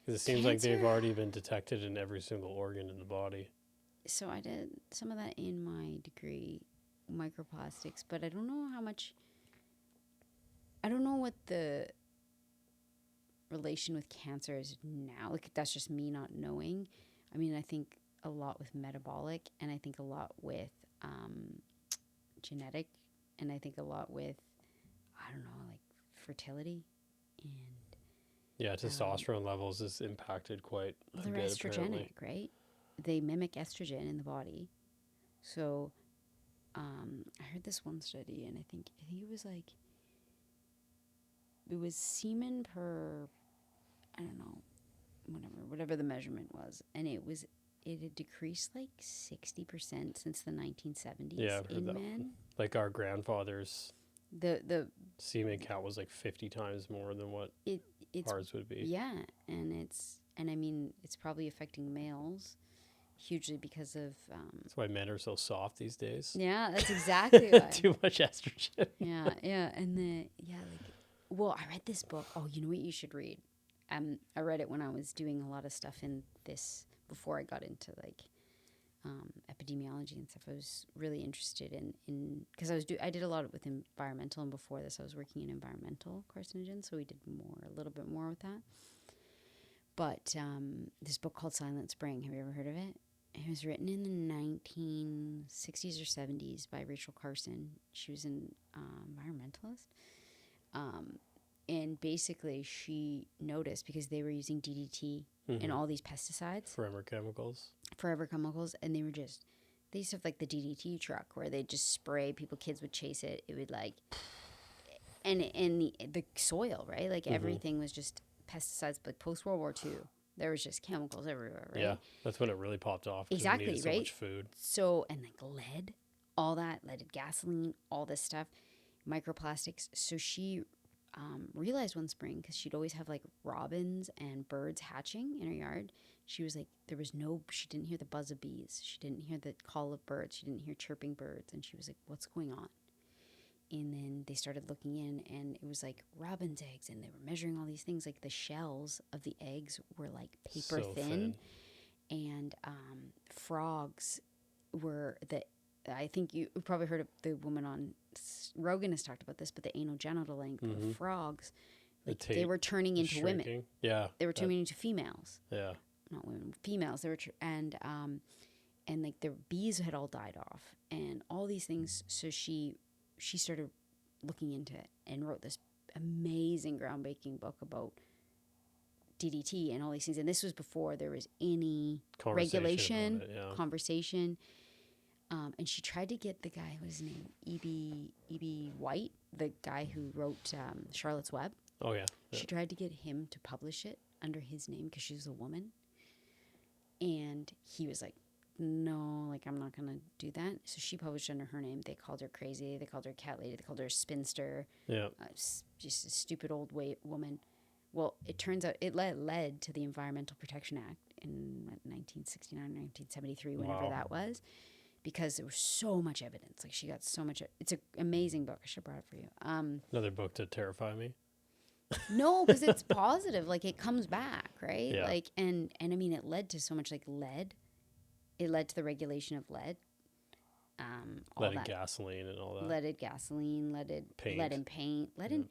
Because it seems like cancer? they've already been detected in every single organ in the body. So I did some of that in my degree, microplastics, but I don't know how much. I don't know what the relation with cancer is now. Like that's just me not knowing. I mean, I think a lot with metabolic, and I think a lot with genetic, and I think a lot with I don't know, like fertility and Yeah, testosterone levels is impacted quite a they're bit, estrogenic, apparently. right? They mimic estrogen in the body. So I heard this one study, and I think it was like it was semen per I don't know whatever the measurement was, and it had decreased like 60% since the 1970s Yeah, I've heard in that men. one. Like our grandfather's The semen count was like 50 times more than what it's ours would be. yeah, and I mean it's probably affecting males hugely because of That's why men are so soft these days. yeah, that's exactly why. Too much estrogen. Yeah, and well, I read this book. Oh, you know what you should read? I read it when I was doing a lot of stuff in this before I got into like epidemiology and stuff. I was really interested in because I did a lot with environmental, and before this I was working in environmental carcinogens, so we did a little bit more with that. But this book called Silent Spring, have you ever heard of it? It was written in the 1960s or 70s by Rachel Carson. She was an environmentalist. And basically, she noticed because they were using DDT and all these pesticides, Forever chemicals. and they used to have like the DDT truck where they'd just spray people, kids would chase it. It would like, and the soil, right? Like everything was just pesticides. Like post World War II, there was just chemicals everywhere, right? Yeah, that's when it really popped off. Exactly, we needed so right? much food. So, and like lead, all that, leaded gasoline, all this stuff, microplastics. So she realized one spring, because she'd always have like robins and birds hatching in her yard. She was like, she didn't hear the buzz of bees. She didn't hear the call of birds. She didn't hear chirping birds. And she was like, what's going on? And then they started looking in, and it was like robin's eggs, and they were measuring all these things. Like the shells of the eggs were like paper So thin. And frogs were I think you've probably heard of the woman on Rogan has talked about this, but the anal genital length of frogs, like they were turning into shrinking. women. Yeah, They were turning into females. Yeah, Not women, females. They were and like the bees had all died off, and all these things. So she started looking into it and wrote this amazing groundbreaking book about DDT and all these things. And this was before there was any regulation, conversation. And she tried to get the guy, what was his name? E.B. White, the guy who wrote Charlotte's Web. Oh, yeah. She tried to get him to publish it under his name because she was a woman. And he was like, no, like, I'm not going to do that. So she published under her name. They called her crazy. They called her cat lady. They called her a spinster. Yeah. Just a stupid old woman. Well, it turns out it led to the Environmental Protection Act in 1969, 1973, whenever that was, because there was so much evidence. Like she got so much. It's an amazing book. I should have brought it for you. Another book to terrify me. No, because it's positive. Like it comes back, right? Yeah. Like and I mean, it led to so much. Like lead. It led to the regulation of lead. Leaded gasoline and all that. Leaded gasoline, paint. lead in paint, lead in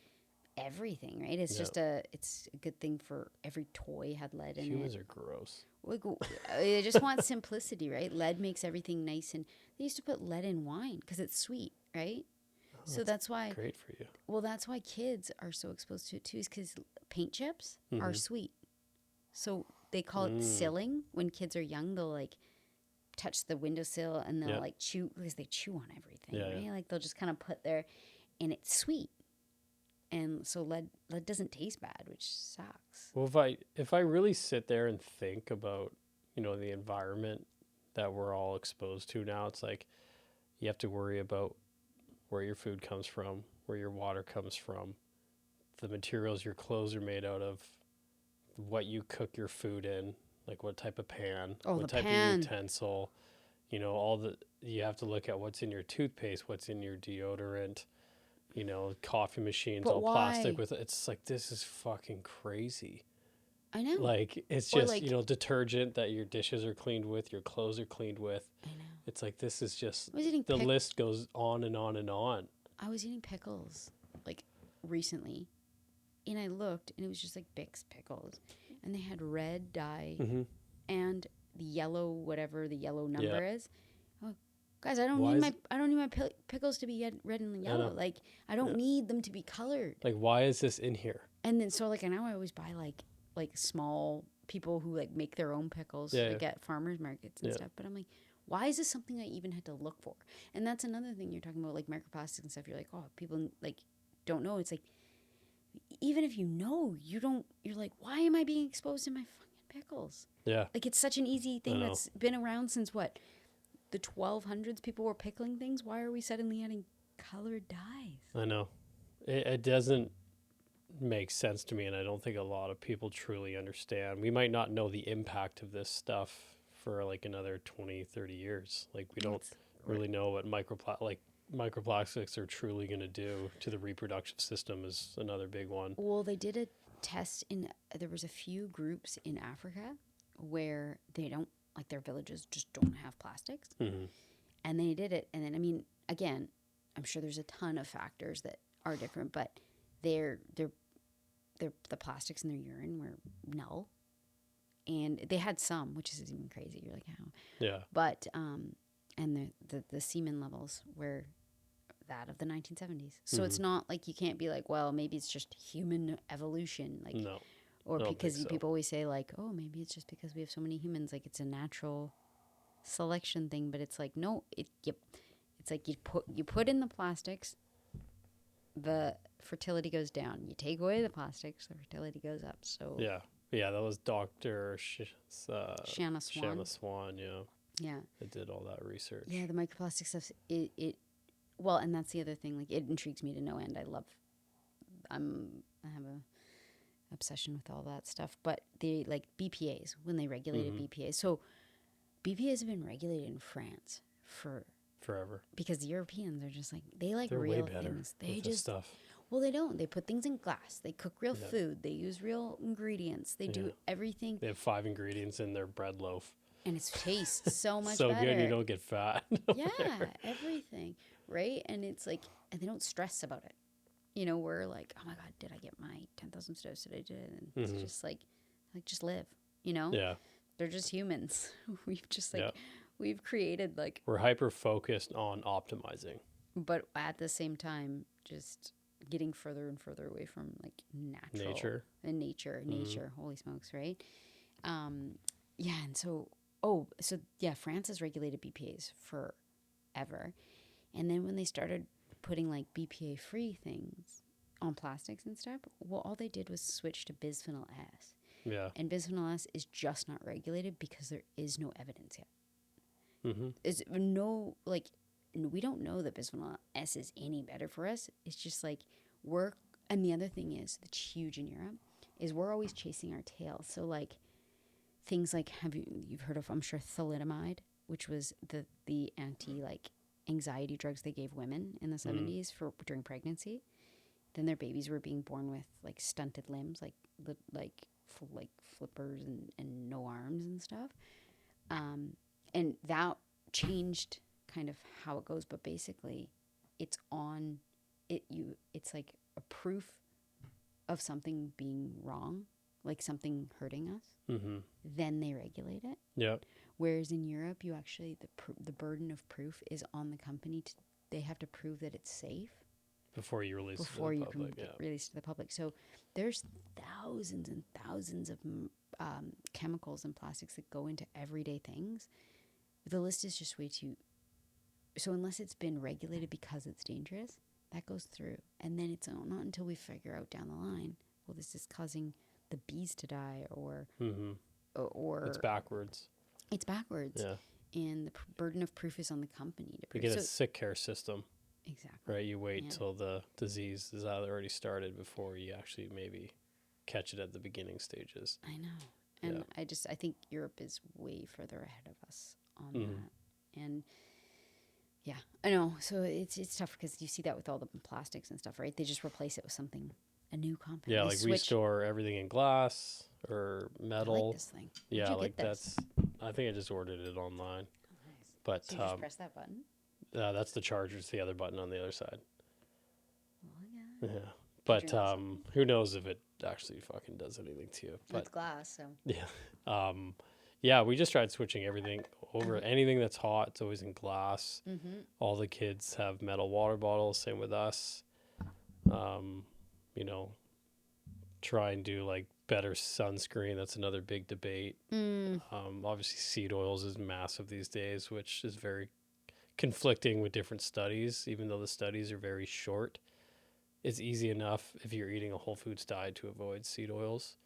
everything, right? It's just it's a good thing for every toy had lead in it. Humans are gross. Like, I just want simplicity, right? Lead makes everything nice, and they used to put lead in wine because it's sweet, right? Oh, so that's why great for you. Well, that's why kids are so exposed to it too, is because paint chips are sweet. So they call it silling. When kids are young, they'll like touch the windowsill and they'll like chew, because they chew on everything, right? Yeah. Like they'll just kind of put there, and it's sweet. And so lead doesn't taste bad, which sucks. Well, if I really sit there and think about, the environment that we're all exposed to now. It's like you have to worry about where your food comes from, where your water comes from, the materials your clothes are made out of, what you cook your food in, like what type of pan, what type of utensil, you know, you have to look at what's in your toothpaste, what's in your deodorant, you know, coffee machines, But all why? plastic with, it's like, this is fucking crazy. I know. Like, it's Or just, like, you know, detergent that your dishes are cleaned with, your clothes are cleaned with. I know. It's like, this is just, I was eating the list goes on and on and on. I was eating pickles like recently, and I looked, and it was just like Bix pickles, and they had red dye and the yellow, whatever the yellow number is. Oh, guys, I don't need my pickles to be red and yellow. Like, I don't need them to be colored. Like, why is this in here? And then so like now I always buy like small people who like make their own pickles like at farmers markets and stuff. But I'm like, why is this something I even had to look for? And that's another thing you're talking about, like microplastics and stuff. You're like, oh, people like don't know. It's like, even if you know, you're like, why am I being exposed to my fucking pickles? Yeah. Like, it's such an easy thing that's been around since what? The 1200s, people were pickling things. Why are we suddenly adding colored dyes? I know. It doesn't make sense to me, and I don't think a lot of people truly understand. We might not know the impact of this stuff for like another 20, 30 years. Like, we don't really know what microplastics are truly going to do to the reproductive system is another big one. Well, they did a test there was a few groups in Africa where they don't, like, their villages just don't have plastics. And they did it. And then, I mean, again, I'm sure there's a ton of factors that are different, but the plastics in their urine were null. And they had some, which is even crazy. You're like, how? Yeah. But, and the semen levels were that of the 1970s. So it's not like you can't be like, well, maybe it's just human evolution. Like, no. Or because people always say like, oh, maybe it's just because we have so many humans. Like, it's a natural selection thing. But it's like, no, it's like you put in the plastics, the fertility goes down. You take away the plastics, the fertility goes up. So yeah, that was Dr. Shanna Swan. Yeah, it did all that research. Yeah, the microplastic stuff. Well, and that's the other thing. Like, it intrigues me to no end. I have a obsession with all that stuff. But they, like, BPAs, when they regulated BPAs. So BPAs have been regulated in France forever, because the Europeans are just like, they're real way better things. They with just stuff. Well, they don't. They put things in glass. They cook real food. They use real ingredients. They do everything. They have 5 ingredients in their bread loaf. And it tastes so much so better. Good, you don't get fat. Yeah, everything, right? And it's like, and they don't stress about it. You know, we're like, oh my God, did I get my 10,000 steps today? And it's just like, just live, you know? Yeah. They're just humans. We've just we've created like. We're hyper focused on optimizing. But at the same time, just getting further and further away from like natural. Nature. Holy smokes, right? Yeah, and so. France has regulated BPAs forever. And then when they started putting like BPA-free things on plastics and stuff, well, all they did was switch to bisphenol S. Yeah. And bisphenol S is just not regulated because there is no evidence yet. Is no, like, we don't know that bisphenol S is any better for us. It's just like and the other thing is, that's huge in Europe, is we're always chasing our tail. So like, things like, you've heard of, I'm sure, thalidomide, which was the anti-anxiety drugs they gave women in the 70s during pregnancy. Then their babies were being born with like stunted limbs, like flippers and no arms and stuff. And that changed kind of how it goes. But basically, it's like a proof of something being wrong, like something hurting us. Then they regulate it. Yeah. Whereas in Europe, you actually, the burden of proof is on the company. They have to prove that it's safe before you release it to the public. Before you can release it to the public. So there's thousands and thousands of chemicals and plastics that go into everyday things. The list is just way too. So unless it's been regulated because it's dangerous, that goes through. And then it's not until we figure out down the line, well, this is causing the bees to die or it's backwards. It's backwards. Yeah. and the burden of proof is on the company to You prove. get a sick care system, Exactly. right? You wait till the disease is already started before you actually maybe catch it at the beginning stages. I know. And I think Europe is way further ahead of us on that. And yeah, I know. So it's tough because you see that with all the plastics and stuff, right? They just replace it with something, a new compound. Yeah, They like we store everything in glass or metal. I like this thing. Yeah, Where'd you like get this? I think I just ordered it online. Oh, nice. But So you just press that button? that's the charger. It's the other button on the other side. Well, Yeah. But who knows if it actually fucking does anything to you. But it's glass, so. Yeah. Yeah, we just tried switching everything over. Anything that's hot, it's always in glass. All the kids have metal water bottles, same with us. You know, try and do like better sunscreen. That's another big debate. Obviously seed oils is massive these days, which is very conflicting with different studies, even though the studies are very short. It's easy enough if you're eating a whole foods diet to avoid seed oils.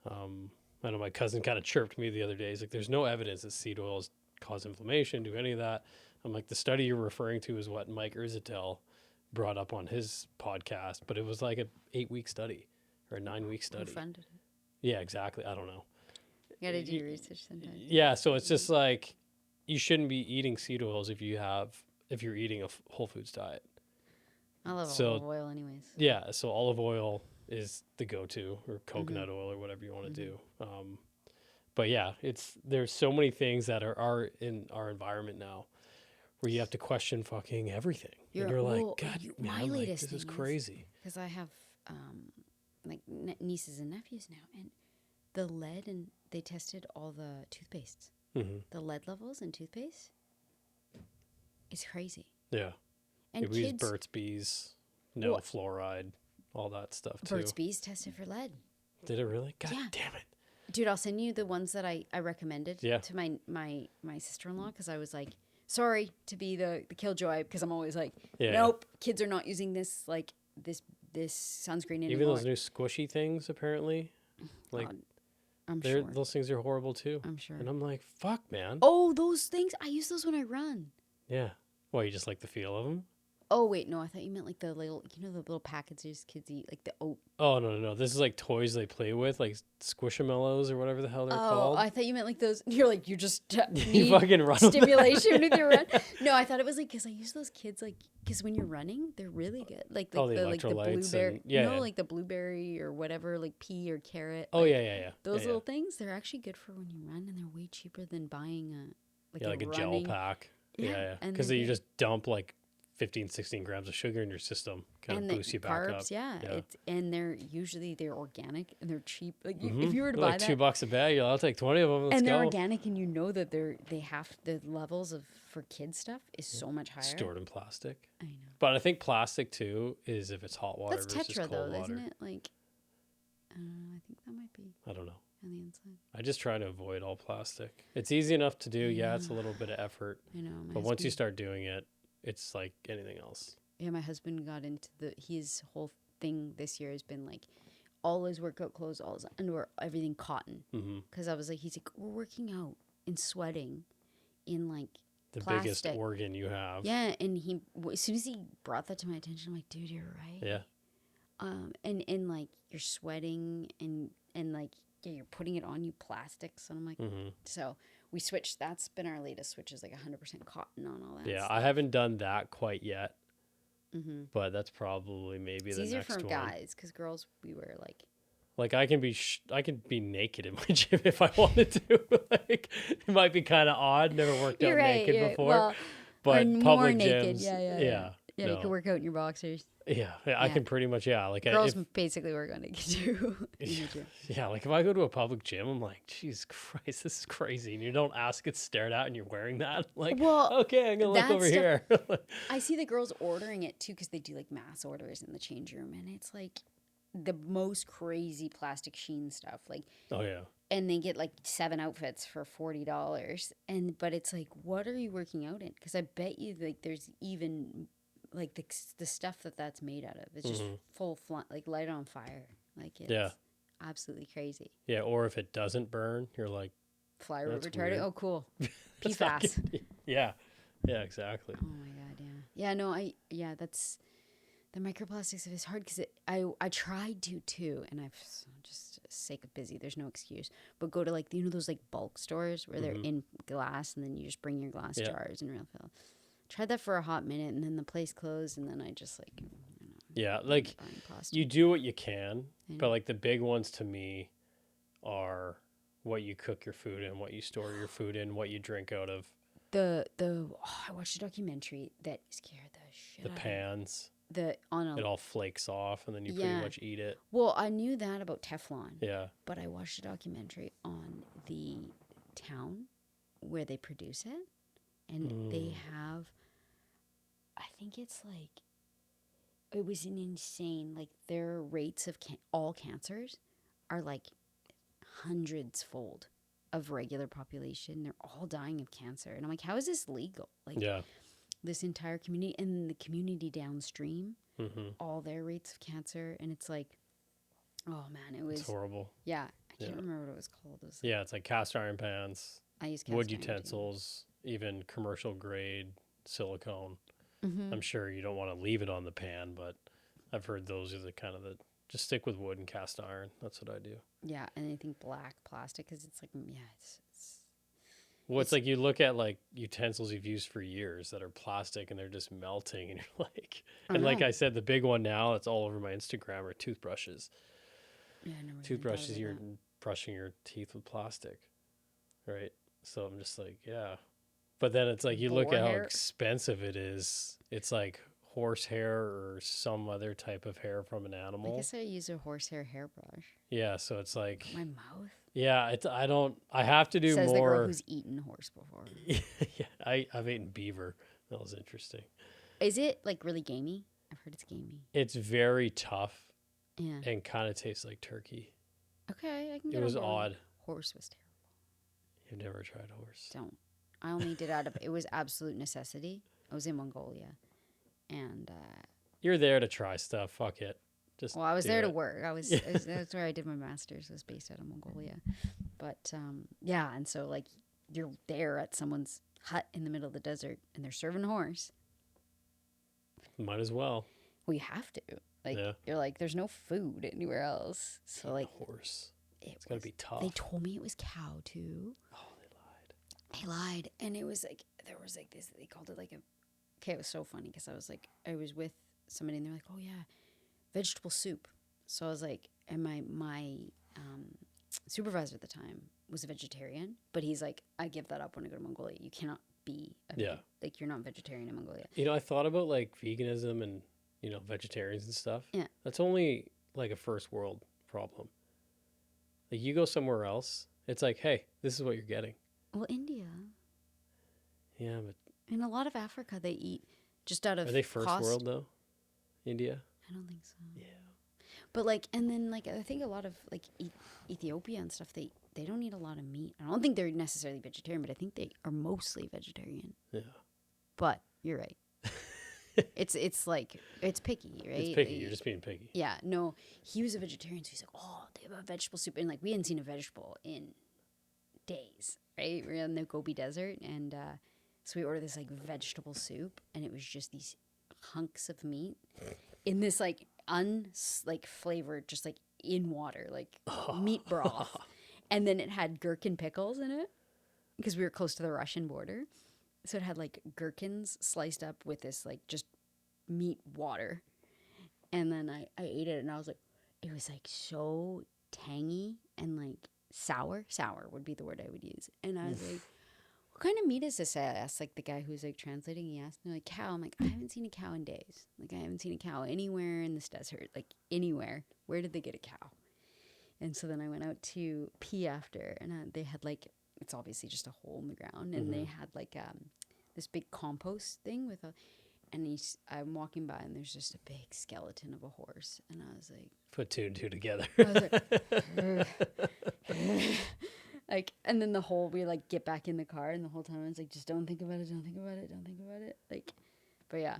I know my cousin kind of chirped me the other day. He's like, there's no evidence that seed oils cause inflammation, do any of that. I'm like, the study you're referring to is what Mike Urzitel brought up on his podcast, but it was like an 8-week study or a 9-week study. Who funded it? Yeah, exactly. I don't know. You gotta do your research sometimes. Yeah, so it's just like you shouldn't be eating seed oils if you're eating a whole foods diet. I love olive oil anyways. Yeah, so olive oil is the go-to, or coconut oil, or whatever you want to do. But yeah, there's so many things that are in our environment now where you have to question fucking everything. You're like, God, man, like, this is crazy. Because I have like nieces and nephews now, and the lead, and they tested all the toothpastes. The lead levels in toothpaste is crazy. Yeah. And we use Burt's Bees, fluoride, all that stuff too. Burt's Bees tested for lead. Did it really? God damn it. Dude, I'll send you the ones that I recommended to my sister-in-law, because I was like, sorry to be the killjoy, because I'm always like, nope, kids are not using this sunscreen anymore. Even those new squishy things, apparently. Like, I'm sure. Those things are horrible too. I'm sure. And I'm like, fuck, man. Oh, those things. I use those when I run. Yeah. Well, you just like the feel of them? Oh, wait, no, I thought you meant like the little packages kids eat, like the oat. Oh, no. This is like toys they play with, like Squishamallows or whatever the hell they're called. Oh, I thought you meant like those. You're like, you just you fucking run stimulation with your run. No, I thought it was like, because I use those kids, like, because when you're running, they're really good. Like the blueberry. Like the blueberry or whatever, like pea or carrot. Oh, yeah. Those little things, they're actually good for when you run, and they're way cheaper than buying a gel pack. Yeah. Because you just dump like 15, 16 grams of sugar in your system, kind of boosts you back up. Yeah. And they're organic and they're cheap. Like if you were to buy like that, $2 a bag, I'll take 20 of them. They're organic, and you know that they have the levels for kids stuff is so much higher. Stored in plastic. I know. But I think plastic too is if it's hot water versus Tetra, cold water. Isn't it? Like, I think that might be. I don't know. On the inside. I just try to avoid all plastic. It's easy enough to do. Yeah, it's a little bit of effort. I know. But once you start doing it, it's like anything else. Yeah, my husband got into his whole thing this year has been like all his workout clothes, all his underwear, everything cotton. Because I was like, he's like, we're working out and sweating in like the plastic. Biggest organ you have. Yeah, and as soon as he brought that to my attention, I'm like, dude, you're right. Yeah. And like you're sweating and like you're putting it on you plastics, and I'm like, so we switched. That's been our latest switch, is like 100% cotton on all that. Yeah, stuff. I haven't done that quite yet, but that's probably maybe the next one. It's easier for guys, because girls, we wear like I can be naked in my gym if I wanted to. Like, it might be kind of odd. Never worked out naked before, well, but public naked. gyms, yeah. No. You can work out in your boxers. Yeah, I can pretty much, like girls basically work on naked too. Yeah, like if I go to a public gym, I'm like, Jesus Christ, this is crazy. And you don't ask, get stared at, and you're wearing that. Like, okay, I'm gonna look over here. I see the girls ordering it too, because they do like mass orders in the change room, and it's like the most crazy plastic sheen stuff. Like, oh yeah. And they get like 7 outfits for $40, but it's like, what are you working out in? Because I bet you like there's even like the stuff that's made out of, it's just full like light on fire. Like, it's absolutely crazy. Yeah, or if it doesn't burn, you're like, fire retardant. Oh, cool. That's not PFAS. good. Yeah. Yeah, exactly. Oh my god, yeah. Yeah, no, that's the microplastics is hard because I tried to too, and I've just sake of busy. There's no excuse, but go to like those like bulk stores where they're in glass, and then you just bring your glass jars and refill. Tried that for a hot minute, and then the place closed, and then I just like Yeah, like you do what you can, but like the big ones to me are what you cook your food in, what you store your food in, what you drink out of. I watched a documentary that scared the shit The out pans. of me. It all flakes off, and then you pretty much eat it. Well, I knew that about Teflon. Yeah. But I watched a documentary on the town where they produce it, and they have, I think it's like, it was an insane, like their rates of all cancers are like hundreds fold of regular population. They're all dying of cancer. And I'm like, how is this legal? Like this entire community and the community downstream, all their rates of cancer. And it's like, oh man, it's horrible. Yeah. I can't remember what it was called. It's like cast iron pans, I use wood utensils, even commercial grade silicone. I'm sure you don't want to leave it on the pan, but I've heard those are the kind of just stick with wood and cast iron. That's what I do. Yeah, and anything black plastic, because it's like, it's like you look at like utensils you've used for years that are plastic and they're just melting, and you're like, and like I said, the big one now that's all over my Instagram are toothbrushes. Yeah, toothbrushes. You're brushing your teeth with plastic, right? So I'm just like, yeah. But then it's like you look at how expensive it is. It's like horsehair or some other type of hair from an animal. I guess I use a horsehair hairbrush. Yeah, so it's like my mouth. Yeah, I have to do Says more. The girl who's eaten horse before. Yeah, I've eaten beaver. That was interesting. Is it like really gamey? I've heard it's gamey. It's very tough. Yeah. And kind of tastes like turkey. Okay, I can get it. It was odd. Horse was terrible. You've never tried horse? Don't. I only did it was absolute necessity. I was in Mongolia, and you're there to try stuff. Fuck it. I was there to work. That's where I did my master's. Was based out of Mongolia, but yeah, and so like you're there at someone's hut in the middle of the desert, and they're serving horse. Might as well. Well, you have to. Like you're like, there's no food anywhere else. So like horse. It's gotta be tough. They told me it was cow too. Oh, they lied, and it was like there was like this. They called it like a. Okay, it was so funny because I was with somebody, and they're like, oh yeah, vegetable soup. So I was like, and my supervisor at the time was a vegetarian, but he's like, I give that up when I go to Mongolia. You cannot be like you're not vegetarian in Mongolia. I thought about like veganism and vegetarians and stuff. Yeah, that's only like a first world problem. Like you go somewhere else, it's like, hey, this is what you're getting. Well, India. Yeah, but in a lot of Africa, they eat just out of. Are they first world though? India? I don't think so. Yeah. But like, and then like, I think a lot of like Ethiopia and stuff, they don't eat a lot of meat. I don't think they're necessarily vegetarian, but I think they are mostly vegetarian. Yeah. But you're right. it's like, it's picky, right? It's picky. You're just being picky. Yeah. No, he was a vegetarian, so he's like, oh, they have a vegetable soup, and like we hadn't seen a vegetable in days, right? We're in the Gobi Desert, and so we ordered this like vegetable soup, and it was just these hunks of meat in this like flavored, just like in water, like meat broth, and then it had gherkin pickles in it because we were close to the Russian border, so it had like gherkins sliced up with this like just meat water, and then I ate it, and I was like, it was like so tangy and like sour would be the word I would use, and I was like, what kind of meat is this? I asked like the guy who's like translating. He asked me like cow. I'm like, I haven't seen a cow in days. Like I haven't seen a cow anywhere in this desert. Like anywhere. Where did they get a cow? And so then I went out to pee after, and they had like, it's obviously just a hole in the ground, and they had like this big compost thing with and I'm walking by, and there's just a big skeleton of a horse, and I was like, put two and two together. I was like, like, and then we like get back in the car, and the whole time I was like, just don't think about it, don't think about it, don't think about it. Like, but yeah,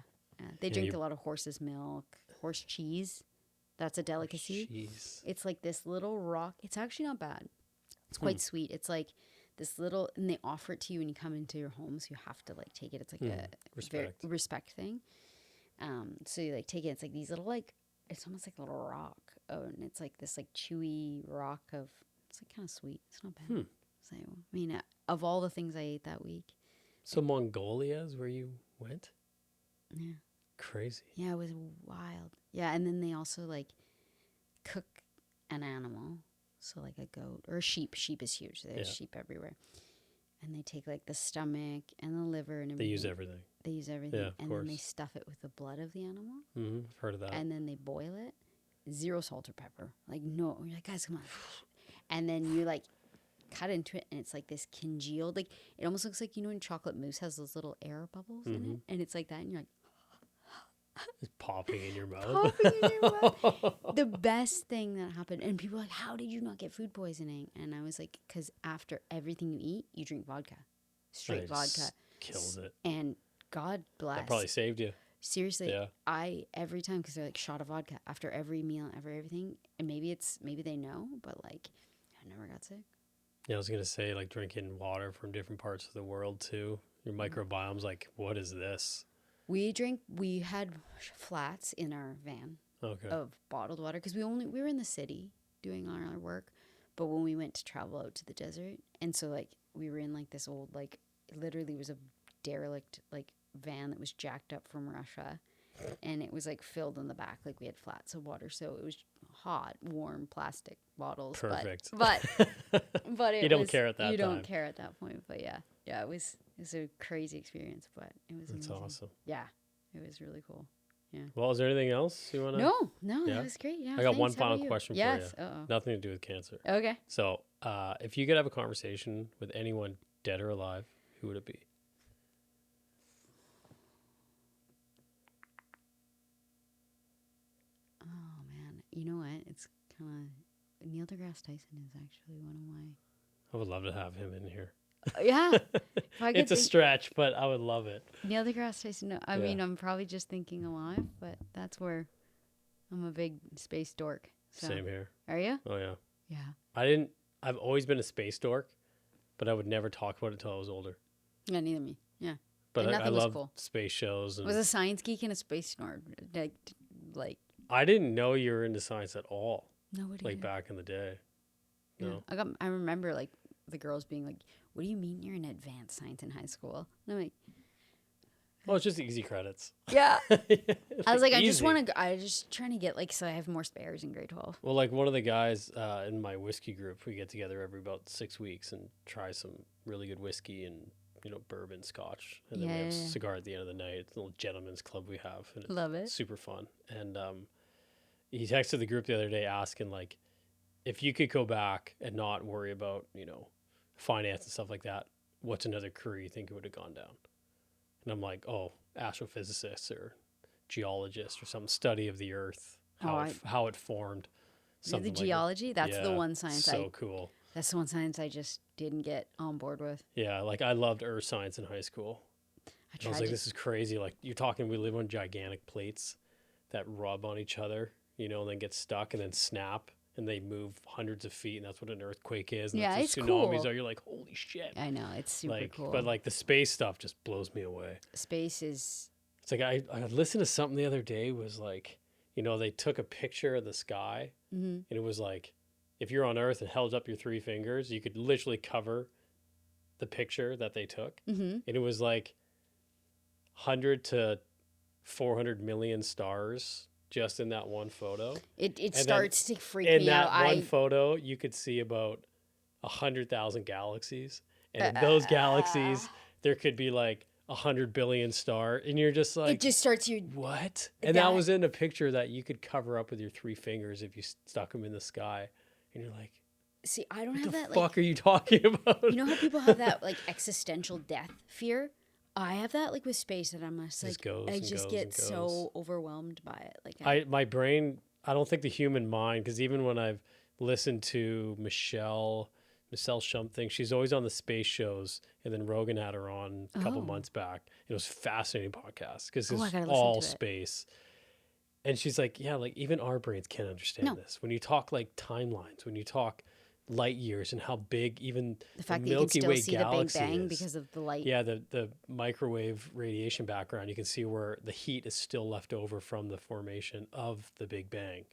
they drink a lot of horse's milk, horse cheese. That's a delicacy. It's like this little rock. It's actually not bad. It's quite sweet. It's like this little, and they offer it to you when you come into your home, so you have to like take it. It's like a respect thing. So you like take it. It's like these little like, it's almost like a little rock. Oh, and it's like this like chewy rock of. It's like kind of sweet. It's not bad. So I mean, of all the things I ate that week. So Mongolia is where you went? Yeah. Crazy. Yeah, it was wild. Yeah, and then they also like cook an animal. So like a goat or a sheep. Sheep is huge. There's sheep everywhere. And they take like the stomach and the liver and everything. They use everything. They use everything. Yeah, and course. then they stuff it with the blood of the animal. Mm-hmm. I've heard of that. And then they boil it. 0 salt or pepper. Like, no. You're like, guys, come on. And then you like cut into it and it's like this congealed, like it almost looks like, you know, when chocolate mousse has those little air bubbles in it, and it's like that, and you're like it's popping in your mouth. Popping in your mouth. The best thing that happened, and people were like, how did you not get food poisoning? And I was like, because after everything you eat, you drink vodka, straight vodka. Kills it. And God bless. That probably saved you. Seriously, Yeah. I every time, because they're like shot of vodka after every meal, everything, and maybe they know, but like I never got sick. Yeah, I was gonna say like drinking water from different parts of the world too. Your microbiome's like, what is this? We had flats in our van of bottled water because we were in the city doing our work, but when we went to travel out to the desert, and so like we were in like this old, like literally was a derelict like van that was jacked up from Russia, and it was like filled in the back, like we had flats of water, so it was hot, warm plastic bottles. Perfect. But it you don't care at that time. You don't care at that point, but yeah, it was a crazy experience, but it was That's amazing. awesome. Yeah, it was really cool. Yeah. Well, is there anything else you want to? No, Yeah? that was great. Yeah. I got one thanks. How final about you? question Yes. for you. Nothing to do with cancer. Okay. So, if you could have a conversation with anyone dead or alive, who would it be? Oh man, you know what? It's kind of Neil deGrasse Tyson is actually one of my. I would love to have him in here. Yeah. If I could It's a stretch, but I would love it. Neil deGrasse Tyson. No, I mean, I'm probably just thinking alive, but that's where I'm a big space dork. So. Same here. Are you? Oh yeah. Yeah. I've always been a space dork, but I would never talk about it until I was older. Yeah, neither me. Yeah. But I love cool. space shows. And was a science geek and a space nerd. Like. I didn't know you were into science at all. Nobody. Like back in the day. No. Yeah. I remember like the girls being like, "What do you mean you're in advanced science in high school?" And I'm like, "Well, it's just easy credits." Yeah. I was like, easy. I just trying to get like, so I have more spares in grade 12. Well, like one of the guys in my whiskey group, we get together every about 6 weeks and try some really good whiskey and, you know, bourbon, scotch. And then we have a cigar at the end of the night. It's a little gentleman's club we have. And it's Love it. Super fun. And he texted the group the other day asking, like, if you could go back and not worry about, you know, finance and stuff like that, what's another career you think it would have gone down? And I'm like, oh, astrophysicist or geologist or some study of the earth, how it formed. The geology, that's the one science so cool. That's the one science I just didn't get on board with. Yeah, like I loved earth science in high school. I was like, this is crazy. Like you're talking, we live on gigantic plates that rub on each other, you know, and then get stuck and then snap. And they move hundreds of feet, and that's what an earthquake is. And yeah, that's it's what tsunamis cool. are. You're like, holy shit. I know, it's super cool. But like the space stuff just blows me away. Space is... It's like I listened to something the other day, was like, you know, they took a picture of the sky, and it was like, if you're on Earth and held up your 3 fingers, you could literally cover the picture that they took. And it was like 100 to 400 million stars just in that one photo. It starts to freak me out. In that one photo, you could see about 100,000 galaxies. And in those galaxies, there could be like 100 billion stars. And you're just like... It just starts you... What? And that was in a picture that you could cover up with your 3 fingers if you stuck them in the sky. And you're like... See, I don't have that... What the fuck are you talking about? You know how people have that like existential death fear? I have that like with space, that I'm just like, I just get so overwhelmed by it. Like my brain, I don't think the human mind, because even when I've listened to Michelle something, she's always on the space shows, and then Rogan had her on a couple months back. It was a fascinating podcast because it's all space. And she's like, yeah, like even our brains can't understand this. When you talk like timelines, when you talk light years and how big even The fact the that you can Milky still Way see the Big galaxy Bang is. because of the light. Yeah, the microwave radiation background, you can see where the heat is still left over from the formation of the Big Bang.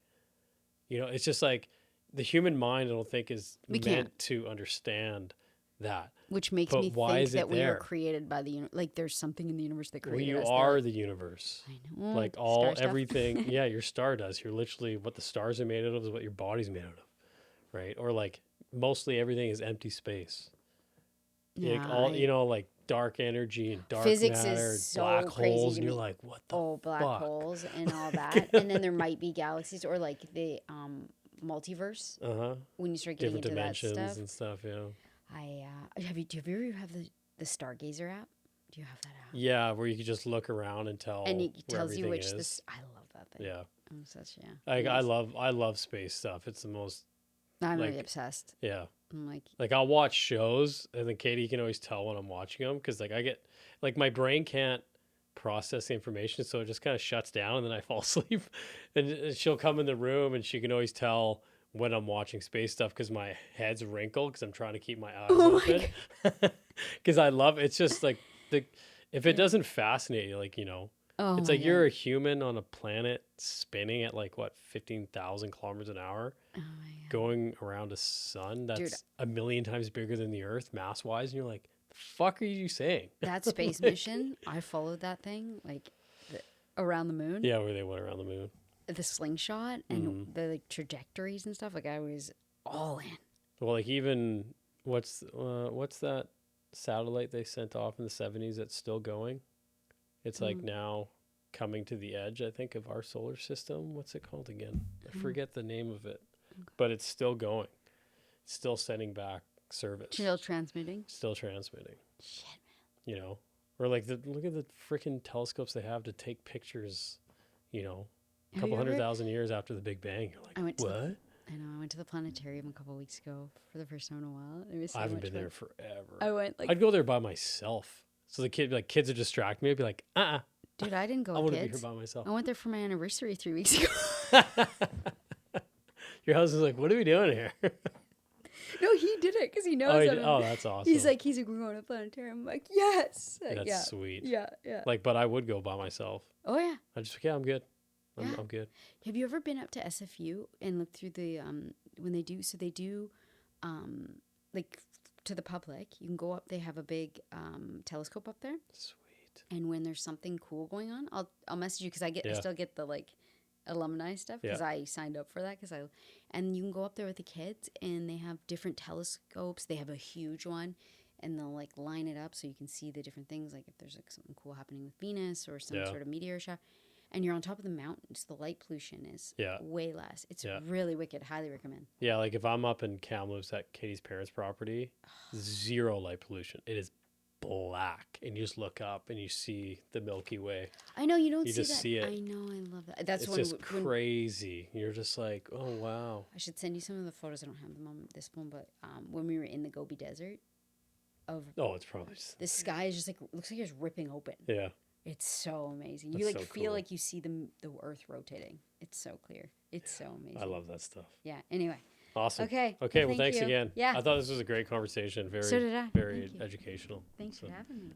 You know, it's just like the human mind, I don't think, is We meant can't. to understand that. Which makes But me why think is it that we were there? created by the universe. Like there's something in the universe that Well, created you us. are the universe. I know. Like Star all stuff. everything. Yeah, your star does. You're literally what the stars are made out of is what your body's made out of, right? Or like mostly everything is empty space. Like Yeah, all like dark energy and dark physics matter is and so black crazy holes, to and you're me. like, what the Oh, black fuck? holes and all that. And then there might be galaxies or like the multiverse when you start getting Different into that dimensions stuff. and stuff. Yeah. Do you ever have the Stargazer app? Do you have that app? Yeah, where you can just look around and tell And it where tells you everything which is. this. I love that thing. Yeah. I'm such Like I love space stuff. It's the most I'm like really obsessed. yeah. I'm Like I'll watch shows and then Katie can always tell when I'm watching them because like I get like my brain can't process the information, so it just kind of shuts down and then I fall asleep. And she'll come in the room and she can always tell when I'm watching space stuff because my head's wrinkled because I'm trying to keep my eyes open. Because I love it's just like if it doesn't fascinate you, like oh it's my like God. you're a human on a planet spinning at like what 15,000 kilometers an hour, Oh my God. going around a sun that's Dude. a million times bigger than the Earth mass wise, and you're like, the fuck are you saying? That space mission, I followed that thing like around the moon. Yeah, where they went around the moon. The slingshot and the like trajectories and stuff. Like I was all in. Well, like even what's that satellite they sent off in the 70s that's still going? It's like now coming to the edge, I think, of our solar system. What's it called again? I forget the name of it, but it's still going. It's still sending back service. Still transmitting. Still transmitting. Shit, man. Or like look at the freaking telescopes they have to take pictures. A Have couple you ever- 100,000 years after the Big Bang. You're like, I went to what? I know. I went to the planetarium a couple weeks ago for the first time in a while. It was so I haven't much been fun. there forever. I went like, I'd go there by myself. So the kids would distract me. I'd be like, dude, I didn't go I with want to be kids. here by myself. I went there for my anniversary 3 weeks ago. Your husband's like, what are we doing here? No, he did it because he knows. That's awesome. He's like, we're going to the planetarium. I'm like, yes. That's yeah. sweet. Yeah, yeah. Like, but I would go by myself. Oh yeah. I just, I'm good. Yeah. I'm good. Have you ever been up to SFU and looked through the when they do like to the public, you can go up, they have a big telescope up there. Sweet. And when there's something cool going on, I'll message you because I still get the like alumni stuff because I signed up for that and you can go up there with the kids and they have different telescopes. They have a huge one and they'll like line it up so you can see the different things, like if there's like something cool happening with Venus or some sort of meteor shower. And you're on top of the mountains. The light pollution is way less. It's really wicked. Highly recommend. Yeah, like if I'm up in Kamloops at Katie's parents' property, zero light pollution. It is black, and you just look up and you see the Milky Way. I know you don't You see just that. see it. I know, I love that. That's It's just crazy. You're just like, oh wow. I should send you some of the photos. I don't have them on this one, but when we were in the Gobi Desert, It's probably just, the sky is just like looks like it's ripping open. yeah. It's so amazing. That's You like so feel cool. like you see the Earth rotating. It's so clear. It's so amazing. I love that stuff. Yeah. Anyway. Awesome. Okay. Okay. Well, Thank thanks you. again. Yeah. I thought this was a great conversation. Very, So did I. very Thank you. educational. Thanks for having me.